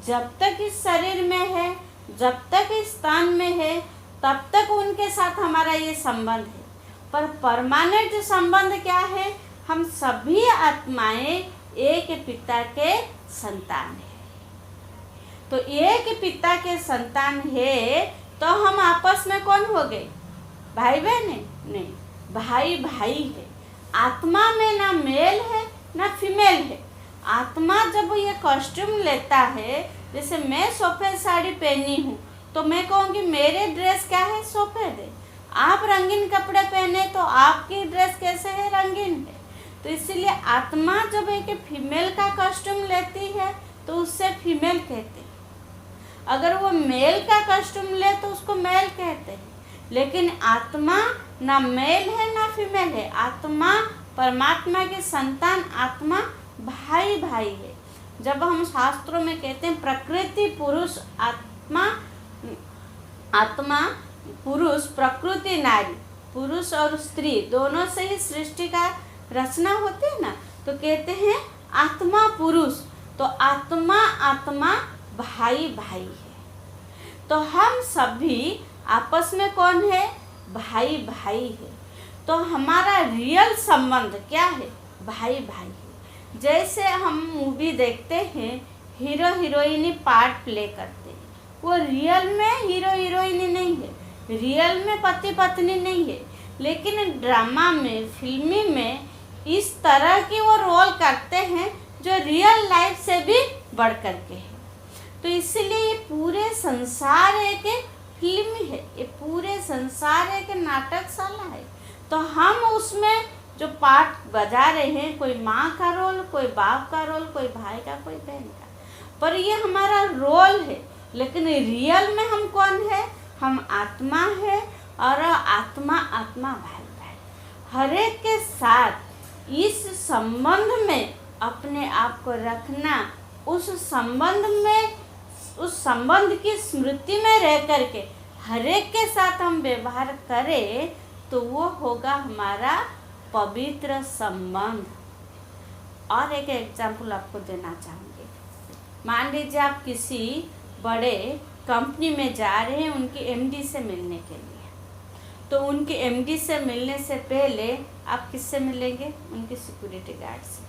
जब तक इस शरीर में है, जब तक इस तन में है, तब तक उनके साथ हमारा ये संबंध है। पर परमानेंट संबंध क्या है? हम सभी आत्माएं एक पिता के संतान है। तो एक पिता के संतान है तो हम आपस में कौन हो गए? भाई बहन है? नहीं, भाई भाई है। आत्मा में ना मेल है ना फीमेल है। आत्मा जब ये कॉस्ट्यूम लेता है, जैसे मैं सफ़ेद साड़ी पहनी हूँ तो मैं कहूँगी मेरे ड्रेस क्या है? सफ़ेद है। आप रंगीन कपड़े पहने तो आपकी ड्रेस कैसे है? रंगीन है। तो इसलिए आत्मा जब एक फीमेल का कॉस्ट्यूम लेती है तो उससे फीमेल कहते हैं। अगर वो मेल का कॉस्ट्यूम ले तो उसको मेल कहते हैं। लेकिन आत्मा ना मेल है ना फीमेल है। आत्मा परमात्मा के संतान, आत्मा भाई भाई है। जब हम शास्त्रों में कहते हैं प्रकृति पुरुष, आत्मा आत्मा पुरुष, प्रकृति नारी, पुरुष और स्त्री दोनों से ही सृष्टि का रचना होती है ना। तो कहते हैं आत्मा पुरुष, तो आत्मा आत्मा भाई भाई है। तो हम सभी आपस में कौन है? भाई भाई है। तो हमारा रियल संबंध क्या है? भाई भाई है। जैसे हम मूवी देखते हैं, हीरो हीरोइनी पार्ट प्ले करते हैं, वो रियल में हीरो हीरोइनी नहीं है, रियल में पति पत्नी नहीं है, लेकिन ड्रामा में, फिल्मी में इस तरह की वो रोल करते हैं जो रियल लाइफ से भी बढ़ कर के है। तो इसलिए ये पूरे संसार एक फिल्म है, ये पूरे संसार एक नाटकशाला है। तो हम उसमें जो पार्ट बजा रहे हैं, कोई माँ का रोल, कोई बाप का रोल, कोई भाई का, कोई बहन का, पर ये हमारा रोल है। लेकिन रियल में हम कौन है? हम आत्मा है, और आत्मा आत्मा भाई भाई। हर एक के साथ इस संबंध में अपने आप को रखना, उस संबंध में, उस संबंध की स्मृति में रह करके हर एक के साथ हम व्यवहार करें, तो वो होगा हमारा पवित्र संबंध। और एक एग्जाम्पल आपको देना चाहूँगी। मान लीजिए आप किसी बड़े कंपनी में जा रहे हैं उनकी एमडी से मिलने के लिए। तो उनके एमडी से मिलने से पहले आप किससे मिलेंगे? उनके सिक्योरिटी गार्ड से।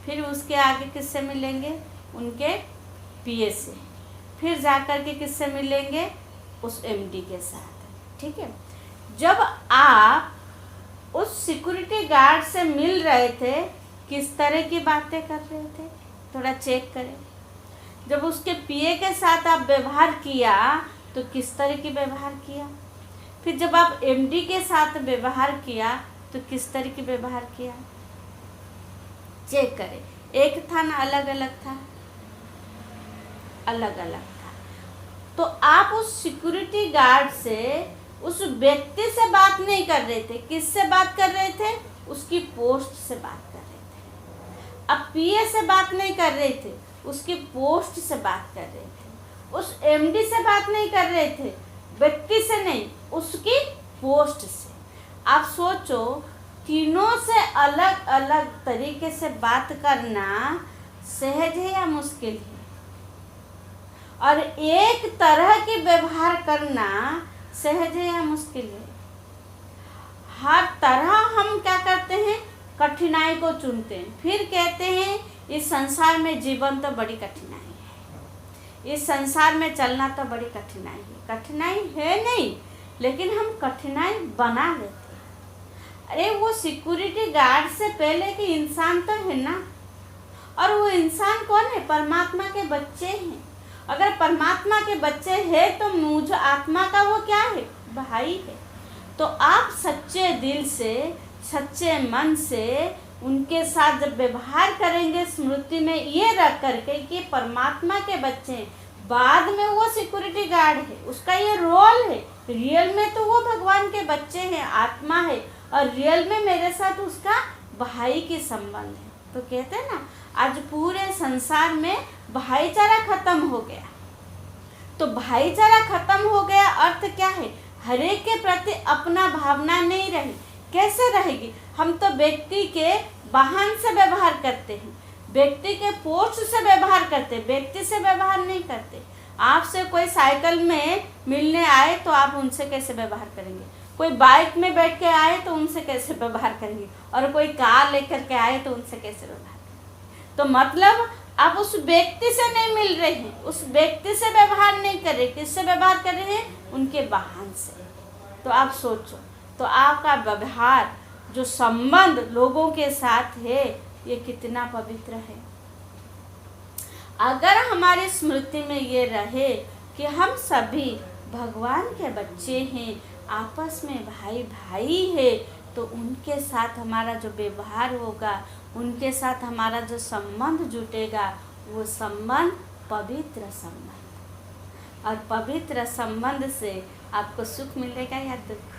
फिर उसके आगे किससे मिलेंगे? उनके पीए से। फिर जाकर के किससे मिलेंगे? उस एमडी के साथ। ठीक है। जब आप उस सिक्योरिटी गार्ड से मिल रहे थे, किस तरह की बातें कर रहे थे? थोड़ा चेक करें। जब उसके पीए के साथ आप व्यवहार किया तो किस तरह की व्यवहार किया? फिर जब आप एमडी के साथ व्यवहार किया तो किस तरह की व्यवहार किया? चेक करें। एक था ना, अलग अलग था? अलग अलग था। तो आप उस सिक्योरिटी गार्ड से, उस व्यक्ति से बात नहीं कर रहे थे। किससे बात कर रहे थे? उसकी पोस्ट से बात कर रहे थे। अब पीए से बात नहीं कर रहे थे, उसकी पोस्ट से बात कर रहे थे। उस एमडी से बात नहीं कर रहे थे, व्यक्ति से नहीं, उसकी पोस्ट से। आप सोचो, तीनों से अलग अलग तरीके से बात करना सहज है या मुश्किल है? और एक तरह की व्यवहार करना सहज है या मुश्किल है? हर तरह हम क्या करते हैं? कठिनाई को चुनते हैं। फिर कहते हैं इस संसार में जीवन तो बड़ी कठिनाई है, इस संसार में चलना तो बड़ी कठिनाई है। कठिनाई है नहीं, लेकिन हम कठिनाई बना लेते हैं। अरे वो सिक्योरिटी गार्ड से पहले कि इंसान तो है ना, और वो इंसान कौन है? परमात्मा के बच्चे हैं। अगर परमात्मा के बच्चे हैं तो मुझ आत्मा का वो क्या है? भाई है। तो आप सच्चे दिल से, सच्चे मन से उनके साथ जब व्यवहार करेंगे, स्मृति में ये रख करके कि परमात्मा के बच्चे हैं, बाद में वो सिक्योरिटी गार्ड है, उसका ये रोल है। रियल में तो वो भगवान के बच्चे हैं, आत्मा है, और रियल में मेरे साथ उसका भाई की संबंध है। तो कहते हैं ना, आज पूरे संसार में भाईचारा खत्म हो गया। तो भाईचारा खत्म हो गया, अर्थ क्या है? हर एक के प्रति अपना भावना नहीं रही। कैसे रहेगी? हम तो व्यक्ति के वाहन से व्यवहार करते हैं, व्यक्ति के पोस्ट से व्यवहार करते, व्यक्ति से व्यवहार नहीं करते। आपसे कोई साइकिल में मिलने आए तो आप उनसे कैसे व्यवहार करेंगे? कोई बाइक में बैठ के आए तो उनसे कैसे व्यवहार करेंगे? और कोई कार लेकर के आए तो उनसे कैसे व्यवहार करेंगे? तो मतलब आप उस व्यक्ति से नहीं मिल रहे हैं, उस व्यक्ति से व्यवहार नहीं कर रहे। किससे व्यवहार कर रहे हैं? उनके वाहन से। तो आप सोचो, तो आपका व्यवहार, जो संबंध लोगों के साथ है, ये कितना पवित्र है। अगर हमारी स्मृति में ये रहे कि हम सभी भगवान के बच्चे हैं, आपस में भाई भाई है, तो उनके साथ हमारा जो व्यवहार होगा, उनके साथ हमारा जो संबंध जुटेगा, वो संबंध पवित्र संबंध। और पवित्र संबंध से आपको सुख मिलेगा या दुख?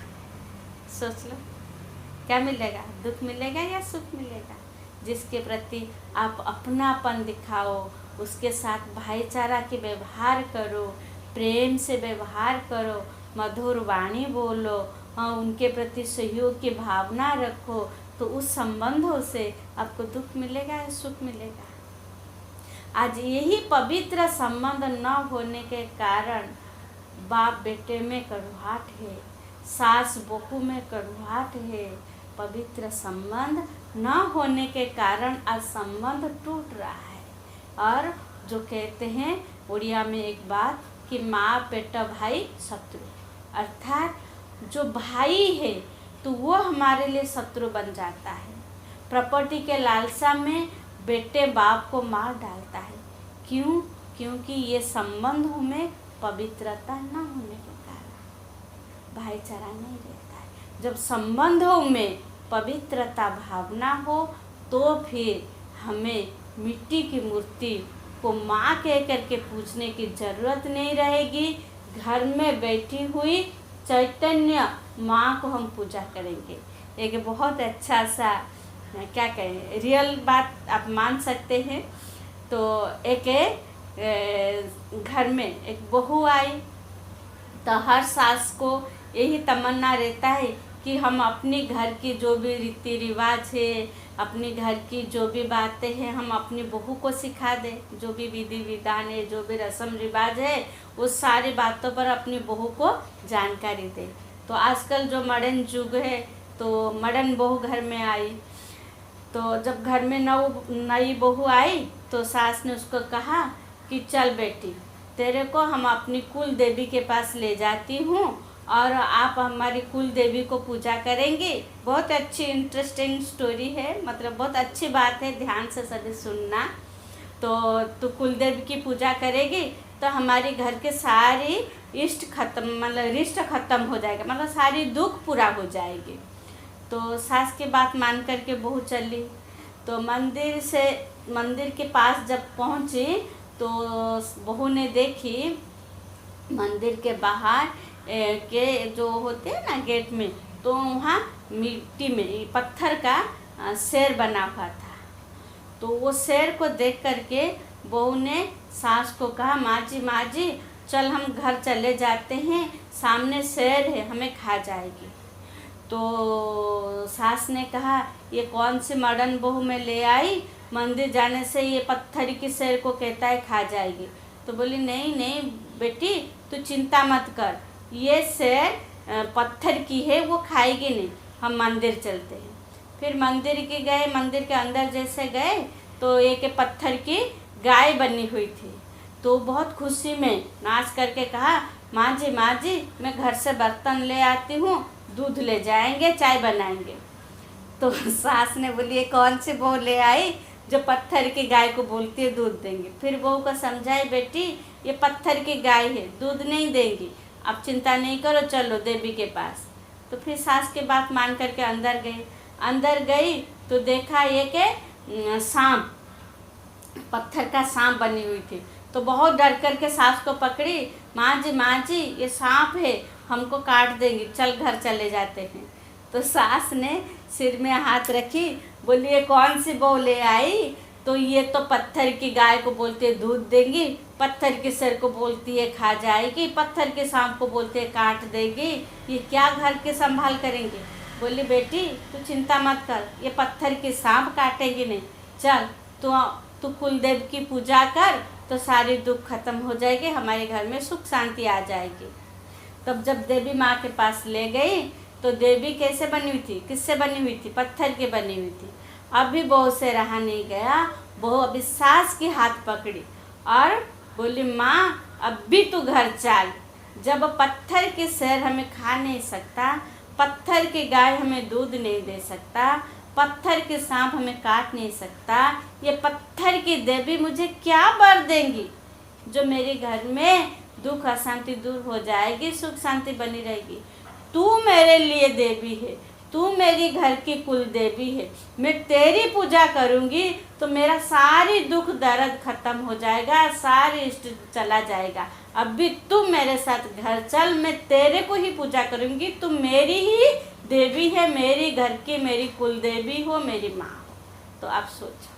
सोच लो, क्या मिलेगा? दुख मिलेगा या सुख मिलेगा? जिसके प्रति आप अपनापन दिखाओ, उसके साथ भाईचारा के व्यवहार करो, प्रेम से व्यवहार करो, मधुर वाणी बोलो, हाँ, उनके प्रति सहयोग की भावना रखो, तो उस संबंधों से आपको दुख मिलेगा या सुख मिलेगा। आज यही पवित्र संबंध न होने के कारण बाप बेटे में कड़वाहट है, सास बहू में कड़वाहट है। पवित्र संबंध न होने के कारण आज संबंध टूट रहा है। और जो कहते हैं उड़िया में एक बात कि माँ बेटा भाई शत्रु, अर्थात जो भाई है तो वो हमारे लिए शत्रु बन जाता है। प्रॉपर्टी के लालसा में बेटे बाप को मार डालता है। क्यों? क्योंकि ये संबंधों में पवित्रता न होने के कारण भाईचारा नहीं रहता है। जब संबंधों में पवित्रता भावना हो तो फिर हमें मिट्टी की मूर्ति को माँ कह करके पूछने की ज़रूरत नहीं रहेगी। घर में बैठी हुई चैतन्य माँ को हम पूजा करेंगे। एक बहुत अच्छा सा क्या कहें रियल बात आप मान सकते हैं। तो एक घर में एक बहू आई तो हर सास को यही तमन्ना रहता है कि हम अपनी घर की जो भी रीति रिवाज है, अपनी घर की जो भी बातें हैं, हम अपनी बहू को सिखा दें। जो भी विधि विधान है, जो भी रस्म रिवाज है, उस सारी बातों पर अपनी बहू को जानकारी दें। तो आजकल जो मॉडर्न युग है तो मॉडर्न बहू घर में आई, तो जब घर में नई बहू आई तो सास ने उसको कहा कि चल बेटी, तेरे को हम अपनी कुल देवी के पास ले जाती हूँ और आप हमारी कुल देवी को पूजा करेंगे। बहुत अच्छी इंटरेस्टिंग स्टोरी है, मतलब बहुत अच्छी बात है, ध्यान से सभी सुनना। तो तू कुल देवी की पूजा करेगी तो हमारी घर के सारी इष्ट खत्म, मतलब रिष्ट खत्म हो जाएगा, मतलब सारी दुख पूरा हो जाएगी। तो सास की बात मान करके बहू चली। तो मंदिर के पास जब पहुँची तो बहू ने देखी मंदिर के बाहर के जो होते हैं ना गेट में, तो वहाँ मिट्टी में पत्थर का शेर बना हुआ था। तो वो शेर को देख करके बहू ने सास को कहा, माँ जी चल हम घर चले जाते हैं, सामने शेर है, हमें खा जाएगी। तो सास ने कहा, ये कौन सी मॉडर्न बहू में ले आई, मंदिर जाने से ये पत्थर की शेर को कहता है खा जाएगी। तो बोली नहीं बेटी तू चिंता मत कर, ये शेर पत्थर की है, वो खाएगी नहीं, हम मंदिर चलते हैं। फिर मंदिर के अंदर जैसे गए तो एक पत्थर की गाय बनी हुई थी। तो बहुत खुशी में नाच करके कहा, माँ जी मैं घर से बर्तन ले आती हूँ, दूध ले जाएंगे, चाय बनाएंगे। तो सास ने बोली, ये कौन सी बहू ले आई जो पत्थर की गाय को बोलती है दूध देंगे। फिर बहू को समझाई, बेटी ये पत्थर की गाय है, दूध नहीं देंगी, अब चिंता नहीं करो, चलो देवी के पास। तो फिर सास की बात मान करके अंदर गई तो देखा एक सांप, पत्थर का सांप बनी हुई थी। तो बहुत डर करके सास को पकड़ी, माँ जी ये सांप है, हमको काट देंगी, चल घर चले जाते हैं। तो सास ने सिर में हाथ रखी, बोली ये कौन सी बहू ले आई, तो ये तो पत्थर की गाय को बोलती है दूध देंगी, पत्थर के सिर को बोलती है खा जाएगी, पत्थर के सांप को बोलते है काट देगी, ये क्या घर के संभाल करेंगे। बोली बेटी तू चिंता मत कर, ये पत्थर के सांप काटेंगे नहीं, चल तू कुलदेव की पूजा कर तो सारी दुख खत्म हो जाएगी, हमारे घर में सुख शांति आ जाएगी। तब जब देवी माँ के पास ले गई तो देवी कैसे बनी हुई थी, किससे बनी हुई थी, पत्थर की बनी हुई थी। अभी बहू से रहा नहीं गया, बहू अभी सास की हाथ पकड़ी और बोली, माँ अब भी तू घर चल, जब पत्थर के शेर हमें खा नहीं सकता, पत्थर की गाय हमें दूध नहीं दे सकता, पत्थर के सांप हमें काट नहीं सकता, ये पत्थर की देवी मुझे क्या वर देंगी जो मेरे घर में दुख अशांति दूर हो जाएगी, सुख शांति बनी रहेगी। तू मेरे लिए देवी है, तू मेरी घर की कुल देवी है, मैं तेरी पूजा करूँगी तो मेरा सारी दुख दर्द खत्म हो जाएगा, सारी इष्ट चला जाएगा। अब भी तू मेरे साथ घर चल, मैं तेरे को ही पूजा करूँगी, तू मेरी ही देवी है, मेरी घर की, मेरी कुल देवी हो, मेरी माँ हो। तो आप सोचो,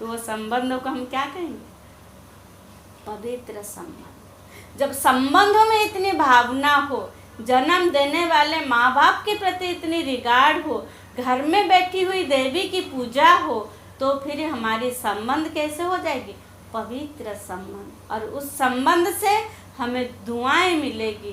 तो वो संबंधों को हम क्या कहेंगे, पवित्र संबंध। जब संबंधों में इतनी भावना हो, जन्म देने वाले माँ बाप के प्रति इतनी रिगार्ड हो, घर में बैठी हुई देवी की पूजा हो तो फिर हमारी संबंध कैसे हो जाएगी? पवित्र संबंध। और उस संबंध से हमें दुआएं मिलेगी,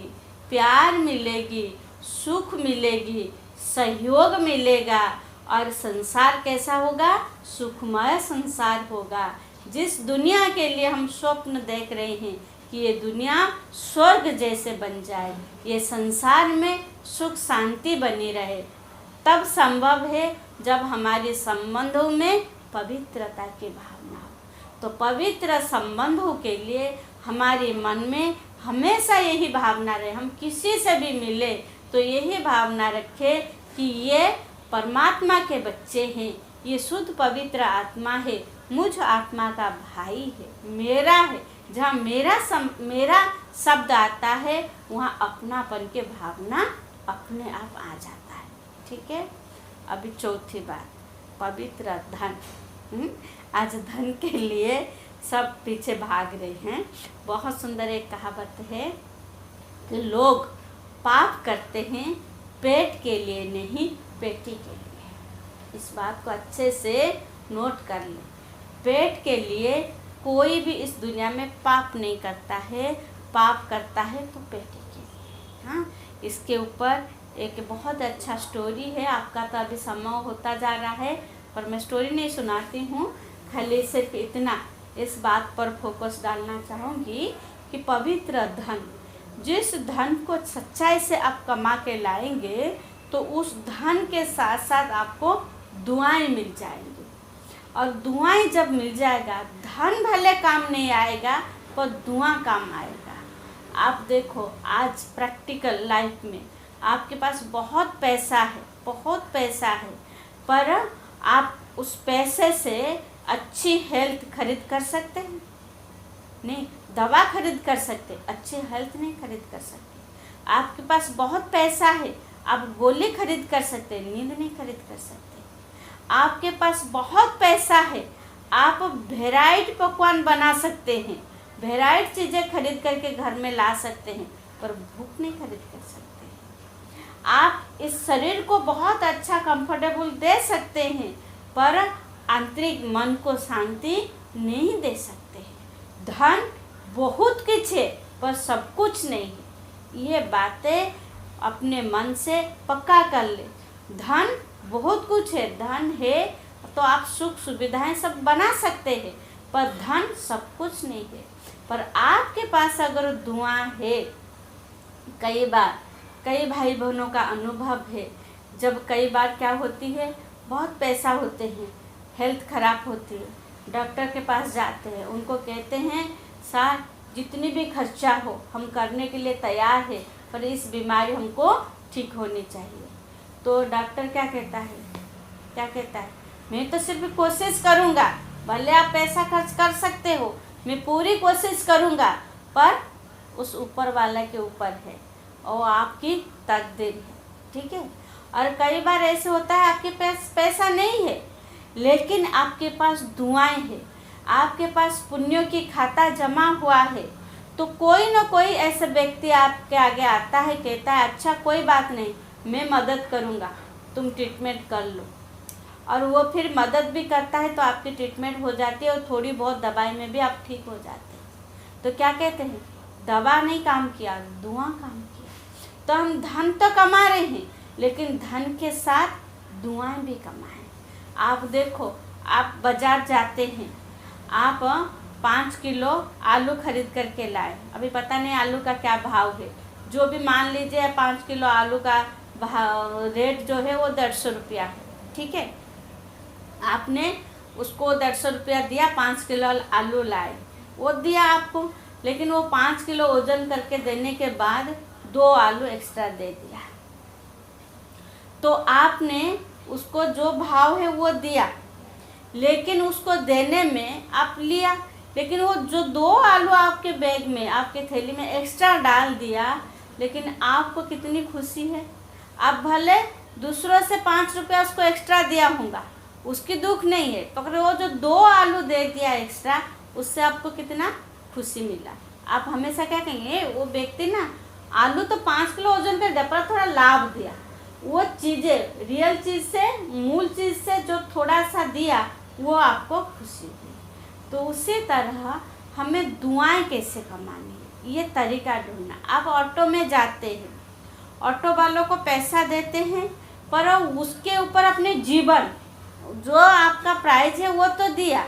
प्यार मिलेगी, सुख मिलेगी, सहयोग मिलेगा और संसार कैसा होगा? सुखमय संसार होगा। जिस दुनिया के लिए हम स्वप्न देख रहे हैं कि ये दुनिया स्वर्ग जैसे बन जाए, ये संसार में सुख शांति बनी रहे, तब संभव है जब हमारे संबंधों में पवित्रता की भावना हो। तो पवित्र संबंधों के लिए हमारे मन में हमेशा यही भावना रहे, हम किसी से भी मिले तो यही भावना रखें कि ये परमात्मा के बच्चे हैं, ये शुद्ध पवित्र आत्मा है, मुझ आत्मा का भाई है, मेरा है। जहाँ मेरा शब्द आता है वहाँ अपनापन के भावना अपने आप आ जाता है। ठीक है। अभी चौथी बात, पवित्र धन। आज धन के लिए सब पीछे भाग रहे हैं। बहुत सुंदर एक कहावत है कि लोग पाप करते हैं पेट के लिए नहीं, पेटी के लिए। इस बात को अच्छे से नोट कर लें। पेट के लिए कोई भी इस दुनिया में पाप नहीं करता है, पाप करता है तो पेटी के लिए। हाँ, इसके ऊपर एक बहुत अच्छा स्टोरी है। आपका तो अभी समय होता जा रहा है पर मैं स्टोरी नहीं सुनाती हूँ, खाली सिर्फ इतना इस बात पर फोकस डालना चाहूँगी कि पवित्र धन, जिस धन को सच्चाई से आप कमा के लाएंगे तो उस धन के साथ साथ आपको दुआएं मिल जाएंगी। और दुआएं जब मिल जाएगा, धन भले काम नहीं आएगा पर दुआ काम आएगा। आप देखो आज प्रैक्टिकल लाइफ में आपके पास बहुत पैसा है, बहुत पैसा है, पर आप उस पैसे से अच्छी हेल्थ खरीद कर सकते हैं? नहीं। दवा खरीद कर सकते, अच्छी हेल्थ नहीं खरीद कर सकते। आपके पास बहुत पैसा है, आप गोली खरीद कर सकते, नींद नहीं खरीद कर सकते। आपके पास बहुत पैसा है, आप वेराइट पकवान बना सकते हैं, वेराइट चीज़ें खरीद करके घर में ला सकते हैं, पर भूख नहीं खरीद कर सकते। आप इस शरीर को बहुत अच्छा कंफर्टेबल दे सकते हैं, पर आंतरिक मन को शांति नहीं दे सकते। धन बहुत कुछ है पर सब कुछ नहीं है। ये बातें अपने मन से पक्का कर ले। धन बहुत कुछ है, धन है तो आप सुख सुविधाएं सब बना सकते हैं, पर धन सब कुछ नहीं है। पर आपके पास अगर दुआ है, कई बार कई भाई बहनों का अनुभव है, जब कई बार क्या होती है, बहुत पैसा होते हैं, हेल्थ खराब होती है, डॉक्टर के पास जाते हैं, उनको कहते हैं सर जितनी भी खर्चा हो हम करने के लिए तैयार है, पर इस बीमारी हमको ठीक होनी चाहिए। तो डॉक्टर क्या कहता है, मैं तो सिर्फ कोशिश करूँगा, भले आप पैसा खर्च कर सकते हो, मैं पूरी कोशिश करूँगा, पर उस ऊपर वाला के ऊपर है और आपकी तकदीर है। ठीक है। और कई बार ऐसे होता है आपके पास पैसा नहीं है लेकिन आपके पास दुआएं हैं, आपके पास पुण्यों की खाता जमा हुआ है, तो कोई ना कोई ऐसा व्यक्ति आपके आगे आता है, कहता है अच्छा कोई बात नहीं, मैं मदद करूँगा, तुम ट्रीटमेंट कर लो। और वो फिर मदद भी करता है तो आपकी ट्रीटमेंट हो जाती है और थोड़ी बहुत दवाई में भी आप ठीक हो जाते हैं। तो क्या कहते हैं, दवा नहीं काम किया, दुआ काम किया। तो हम धन तो कमा रहे हैं लेकिन धन के साथ दुआएं भी कमाएं। आप देखो, आप बाज़ार जाते हैं, आप 5 किलो आलू खरीद करके लाए, अभी पता नहीं आलू का क्या भाव है, जो भी मान लीजिए 5 किलो आलू का भाव रेट जो है वो 150 रुपया है। ठीक है। आपने उसको 150 रुपया दिया, 5 किलो आलू लाए, वो दिया आपको, लेकिन वो 5 किलो वजन करके देने के बाद 2 आलू एक्स्ट्रा दे दिया। तो आपने उसको जो भाव है वो दिया, लेकिन उसको देने में आप लिया, लेकिन वो जो 2 आलू आपके बैग में, आपके थैली में एक्स्ट्रा डाल दिया, लेकिन आपको कितनी खुशी है। आप भले दूसरों से 5 रुपया उसको एक्स्ट्रा दिया होगा, उसकी दुख नहीं है, पर वो जो 2 आलू दे दिया एक्स्ट्रा, उससे आपको कितना खुशी मिला। आप हमेशा क्या कहेंगे, वो व्यक्ति ना आलू तो 5 किलो वजन कर दिया पर थोड़ा लाभ दिया, वो चीज़ें रियल चीज़ से, मूल चीज़ से जो थोड़ा सा दिया वो आपको खुशी दी। तो उसी तरह हमें दुआएं कैसे कमानी है, ये तरीका ढूंढना। आप ऑटो में जाते हैं, ऑटो वालों को पैसा देते हैं, पर उसके ऊपर अपने जीवन, जो आपका प्राइस है वो तो दिया,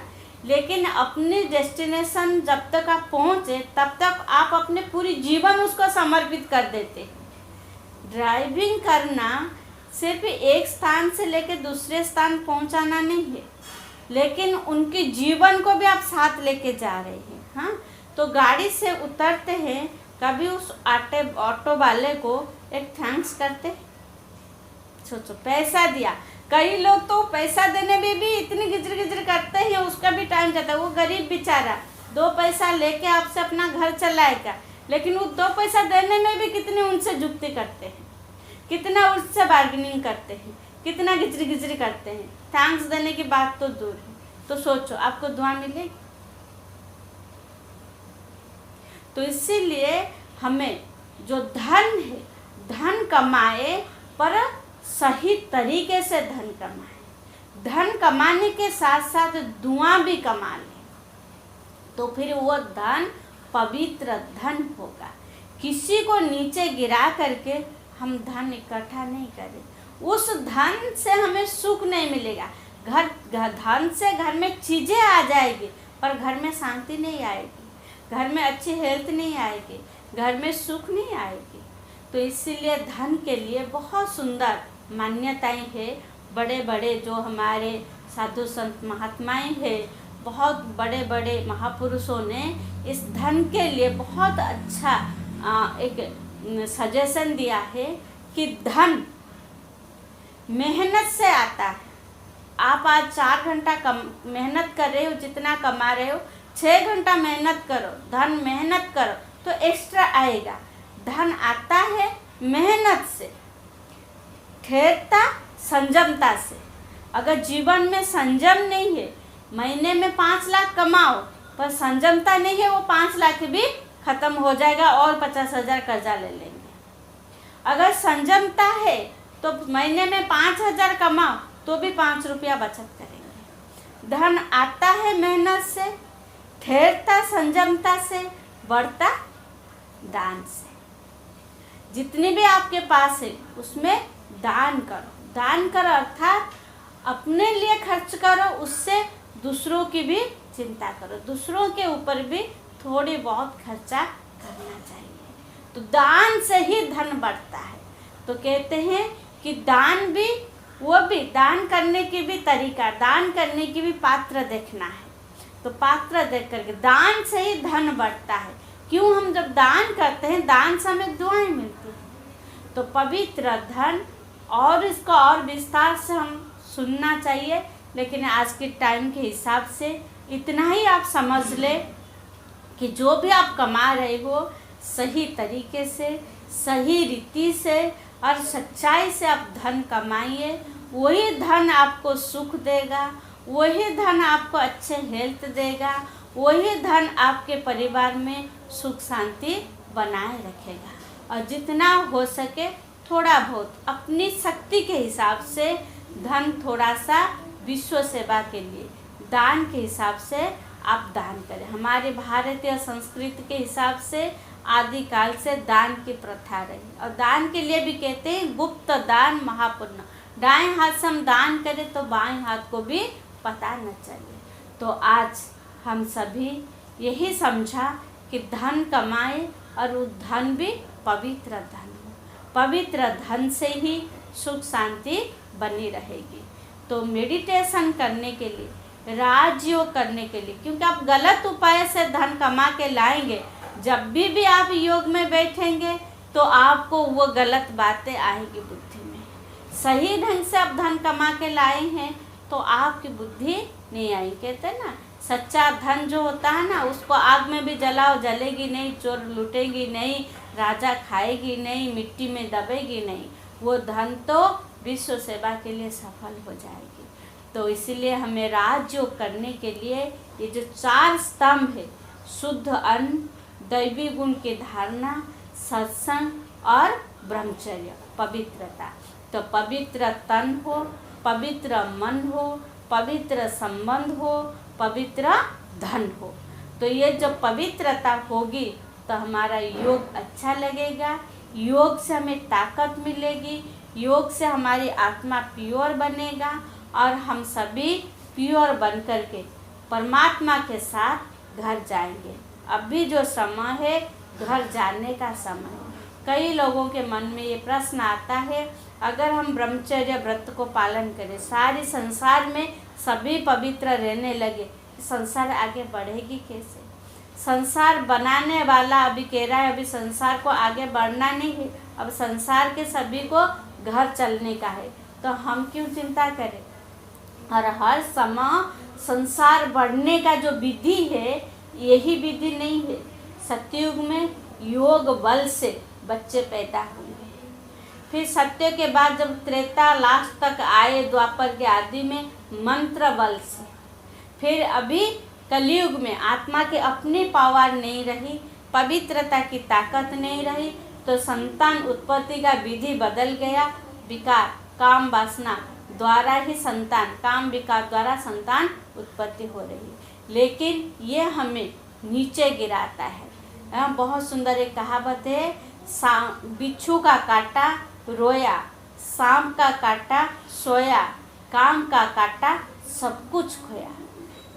लेकिन अपनी डेस्टिनेशन जब तक आप पहुँचे तब तक आप अपने पूरी जीवन उसको समर्पित कर देते हैं। ड्राइविंग करना सिर्फ एक स्थान से लेकर दूसरे स्थान पहुंचाना नहीं है, लेकिन उनके जीवन को भी आप साथ लेके जा रहे हैं। हाँ, तो गाड़ी से उतरते हैं, कभी उस ऑटो वाले को एक थैंक्स करते। सोचो, पैसा दिया। कई लोग तो पैसा देने में भी इतनी गिजर गिजर करते हैं, उसका भी टाइम जाता है। वो गरीब बेचारा 2 पैसा लेके आपसे अपना घर चलाएगा, लेकिन वो 2 पैसा देने में भी कितनी उनसे जुक्ति करते हैं, कितना उससे बार्गेनिंग करते हैं, कितना गिजरी गिजरी करते हैं। थैंक्स देने की बात तो दूर है। तो सोचो, आपको दुआ मिलेगी? तो इसीलिए हमें जो धन है, धन कमाए पर सही तरीके से धन कमाए। धन कमाने के साथ साथ दुआ भी कमा ले, तो फिर वो धन पवित्र धन होगा। किसी को नीचे गिरा करके हम धन इकट्ठा नहीं करें, उस धन से हमें सुख नहीं मिलेगा। धन से घर में चीज़ें आ जाएगी, पर घर में शांति नहीं आएगी, घर में अच्छी हेल्थ नहीं आएगी, घर में सुख नहीं आएगी। तो इसीलिए धन के लिए बहुत सुंदर मान्यताएं हैं। बड़े बड़े जो हमारे साधु संत महात्माएं हैं, बहुत बड़े बड़े महापुरुषों ने इस धन के लिए बहुत अच्छा एक सजेशन दिया है कि धन मेहनत से आता है। आप आज 4 घंटा मेहनत कर रहे हो, जितना कमा रहे हो, 6 घंटा मेहनत करो, धन मेहनत करो तो एक्स्ट्रा आएगा। धन आता है मेहनत से, ठहरता संयमता से। अगर जीवन में संयम नहीं है, महीने में 5 लाख कमाओ पर संयमता नहीं है, वो 5 लाख भी खत्म हो जाएगा और 50,000 कर्जा ले लेंगे। अगर संयमता है तो महीने में 5,000 कमाओ तो भी 5 रुपया बचत करेंगे। धन आता है मेहनत से, ठहरता संयमता से, बढ़ता दान से। जितनी भी आपके पास है उसमें दान करो। दान करो अर्थात अपने लिए खर्च करो, उससे दूसरों की भी चिंता करो, दूसरों के ऊपर भी थोड़ी बहुत खर्चा करना चाहिए। तो दान से ही धन बढ़ता है। तो कहते हैं कि दान भी, वो भी दान करने की भी तरीका, दान करने की भी पात्र देखना है। तो पात्र देख करके दान से ही धन बढ़ता है। क्यों? हम जब दान करते हैं, दान से हमें दुआएं मिलती हैं। तो पवित्र धन, और इसका और विस्तार से हम सुनना चाहिए, लेकिन आज के टाइम के हिसाब से इतना ही आप समझ ले कि जो भी आप कमा रहे हो, सही तरीके से, सही रीति से और सच्चाई से आप धन कमाइए। वही धन आपको सुख देगा, वही धन आपको अच्छे हेल्थ देगा, वही धन आपके परिवार में सुख शांति बनाए रखेगा। और जितना हो सके थोड़ा बहुत अपनी शक्ति के हिसाब से धन, थोड़ा सा विश्व सेवा के लिए दान के हिसाब से आप दान करें। हमारे भारतीय संस्कृति के हिसाब से आदिकाल से दान की प्रथा रही, और दान के लिए भी कहते हैं गुप्त दान महापुण्य। दाएं हाथ से हम दान करें तो बाएं हाथ को भी पता न चले। तो आज हम सभी यही समझा कि धन कमाए और वो धन भी पवित्र धन हो। पवित्र धन से ही सुख शांति बनी रहेगी। तो मेडिटेशन करने के लिए, राजयोग करने के लिए, क्योंकि आप गलत उपाय से धन कमा के लाएंगे, जब भी आप योग में बैठेंगे तो आपको वो गलत बातें आएगी बुद्धि में। सही ढंग से आप धन कमा के लाए हैं तो आपकी बुद्धि नहीं आई। कहते ना, सच्चा धन जो होता है ना, उसको आग में भी जलाओ जलेगी नहीं, चोर लूटेगी नहीं, राजा खाएगी नहीं, मिट्टी में दबेगी नहीं। वो धन तो विश्व सेवा के लिए सफल हो जाएगी। तो इसीलिए हमें राजयोग करने के लिए ये जो 4 स्तंभ है, शुद्ध अन्न, दैवी गुण की धारणा, सत्संग और ब्रह्मचर्य, पवित्रता, तो पवित्र तन हो, पवित्र मन हो, पवित्र संबंध हो, पवित्र धन हो। तो ये जब पवित्रता होगी तो हमारा योग अच्छा लगेगा, योग से हमें ताकत मिलेगी, योग से हमारी आत्मा प्योर बनेगा और हम सभी प्योर बन कर के परमात्मा के साथ घर जाएंगे। अभी जो समय है घर जाने का समय है। कई लोगों के मन में ये प्रश्न आता है, अगर हम ब्रह्मचर्य व्रत को पालन करें, सारी संसार में सभी पवित्र रहने लगे, संसार आगे बढ़ेगी कैसे? संसार बनाने वाला अभी कह रहा है अभी संसार को आगे बढ़ना नहीं है, अब संसार के सभी को घर चलने का है, तो हम क्यों चिंता करें? और हर समय संसार बढ़ने का जो विधि है यही विधि नहीं है। सतयुग में योग बल से बच्चे पैदा होंगे, फिर सत्य के बाद जब त्रेता लास्ट तक आए द्वापर के आदि में मंत्र बल से, फिर अभी कलयुग में आत्मा की अपनी पावर नहीं रही, पवित्रता की ताकत नहीं रही, तो संतान उत्पत्ति का विधि बदल गया। विकार काम वासना द्वारा ही संतान, काम विकार द्वारा संतान उत्पत्ति हो रही है, लेकिन ये हमें नीचे गिराता है। बहुत सुंदर एक कहावत है, बिच्छू का काटा रोया, सांप का काटा सोया, काम का काटा सब कुछ खोया।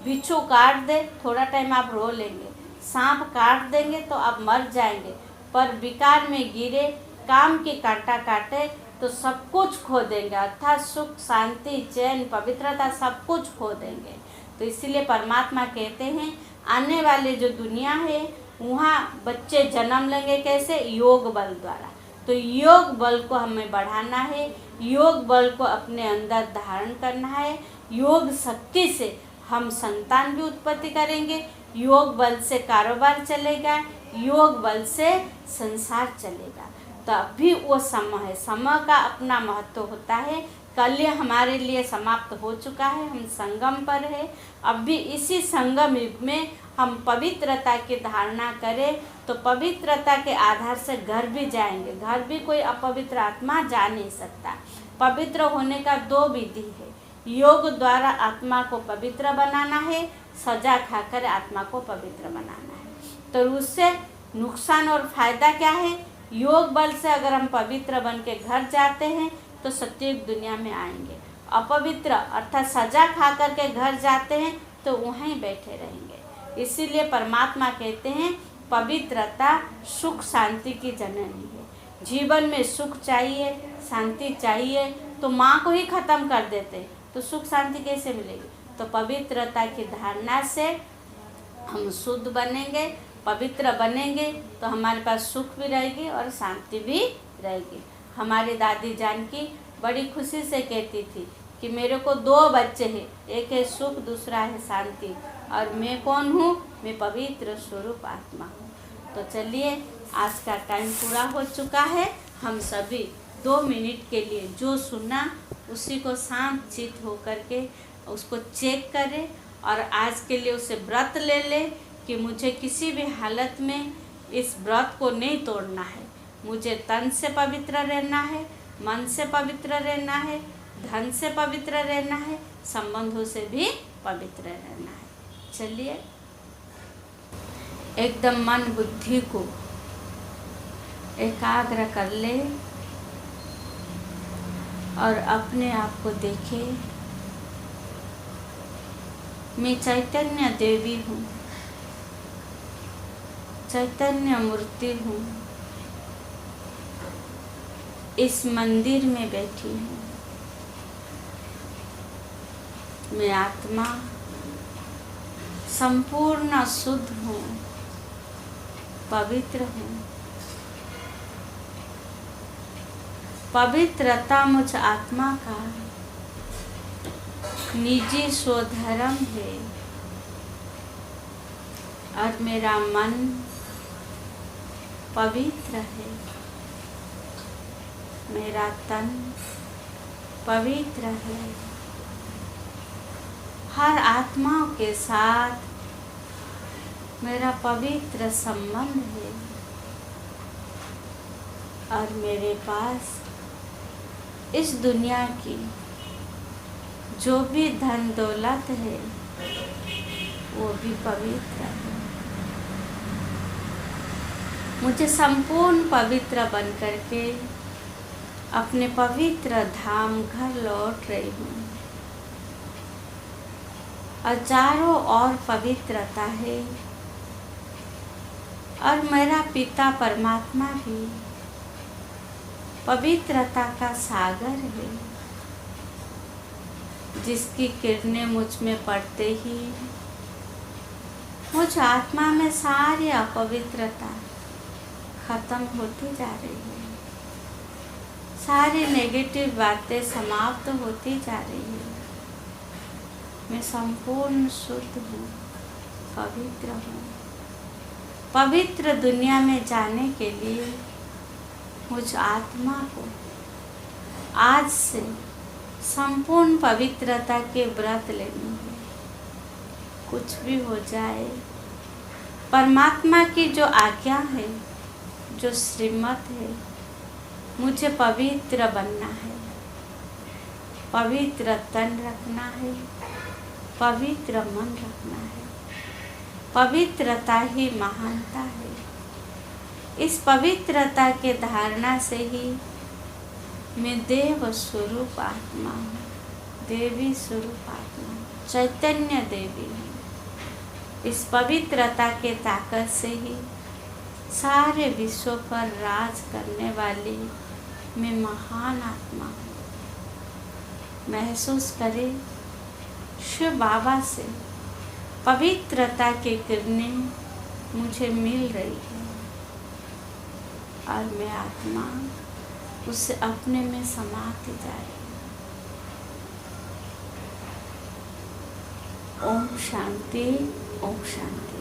बिच्छू काट दे थोड़ा टाइम आप रो लेंगे, सांप काट देंगे तो आप मर जाएंगे, पर विकार में गिरे काम के कांटा काटे तो सब कुछ खो देंगे, अर्थात सुख शांति चैन पवित्रता सब कुछ खो देंगे। तो इसीलिए परमात्मा कहते हैं आने वाले जो दुनिया है वहाँ बच्चे जन्म लेंगे कैसे? योग बल द्वारा। तो योग बल को हमें बढ़ाना है, योग बल को अपने अंदर धारण करना है, योग शक्ति से हम संतान भी उत्पत्ति करेंगे, योग बल से कारोबार चलेगा, योग बल से संसार चलेगा। तो अभी वो समय है, समय का अपना महत्व होता है। कल हमारे लिए समाप्त हो चुका है, हम संगम पर है। अब भी इसी संगम युग में हम पवित्रता की धारणा करें तो पवित्रता के आधार से घर भी जाएंगे। घर भी कोई अपवित्र आत्मा जा नहीं सकता। पवित्र होने का दो विधि है, योग द्वारा आत्मा को पवित्र बनाना है, सजा खाकर आत्मा को पवित्र बनाना है। तो उससे नुकसान और फायदा क्या है? योग बल से अगर हम पवित्र बन के घर जाते हैं तो सत्युग दुनिया में आएंगे, अपवित्र अर्थात सजा खा कर के घर जाते हैं तो वहीं बैठे रहेंगे। इसीलिए परमात्मा कहते हैं पवित्रता सुख शांति की जननी है। जीवन में सुख चाहिए, शांति चाहिए तो माँ को ही खत्म कर देते तो सुख शांति कैसे मिलेगी? तो पवित्रता की धारणा से हम शुद्ध बनेंगे, पवित्र बनेंगे तो हमारे पास सुख भी रहेगी और शांति भी रहेगी। हमारी दादी जानकी बड़ी खुशी से कहती थी कि मेरे को 2 बच्चे हैं, एक है सुख दूसरा है शांति, और मैं कौन हूँ? मैं पवित्र स्वरूप आत्मा हूँ। तो चलिए आज का टाइम पूरा हो चुका है। हम सभी 2 मिनट के लिए जो सुना उसी को शांत चित्त होकर के उसको चेक करें और आज के लिए उसे व्रत ले ले कि मुझे किसी भी हालत में इस व्रत को नहीं तोड़ना है। मुझे तन से पवित्र रहना है, मन से पवित्र रहना है, धन से पवित्र रहना है, संबंधों से भी पवित्र रहना है। चलिए एकदम मन बुद्धि को एकाग्र कर ले और अपने आप को देखे, मैं चैतन्य देवी हूँ, चैतन्य मूर्ति हूँ, इस मंदिर में बैठी हूँ। मैं आत्मा संपूर्ण शुद्ध हूँ, पवित्र हूँ। पवित्रता मुझ आत्मा का निजी स्वधर्म है और मेरा मन पवित्र है, मेरा तन पवित्र है। हर आत्मा के साथ मेरा पवित्र संबंध है और मेरे पास इस दुनिया की जो भी धन दौलत है वो भी पवित्र है। मुझे संपूर्ण पवित्र बन करके अपने पवित्र धाम घर लौट रही हूँ और चारों ओर पवित्रता है और मेरा पिता परमात्मा भी पवित्रता का सागर है, जिसकी किरणें मुझ में पड़ते ही मुझ आत्मा में सारी अपवित्रता खत्म होती जा रही है, सारी नेगेटिव बातें समाप्त होती जा रही है। मैं संपूर्ण शुद्ध हूँ, पवित्र हूँ। पवित्र दुनिया में जाने के लिए मुझ आत्मा को आज से संपूर्ण पवित्रता के व्रत लेने हैं। कुछ भी हो जाए, परमात्मा की जो आज्ञा है, जो श्रीमत है, मुझे पवित्र बनना है, पवित्र तन रखना है, पवित्र मन रखना है। पवित्रता ही महानता है। इस पवित्रता के धारणा से ही मैं देव स्वरूप आत्मा हूँ, देवी स्वरूप आत्मा, चैतन्य देवी हूँ। इस पवित्रता के ताकत से ही सारे विश्व पर राज करने वाली मैं महान आत्मा हूँ। महसूस करें, शिव बाबा से पवित्रता की किरणें मुझे मिल रही है और मैं आत्मा उससे अपने में समाती जा रही है। ओम शांति, ओम शांति।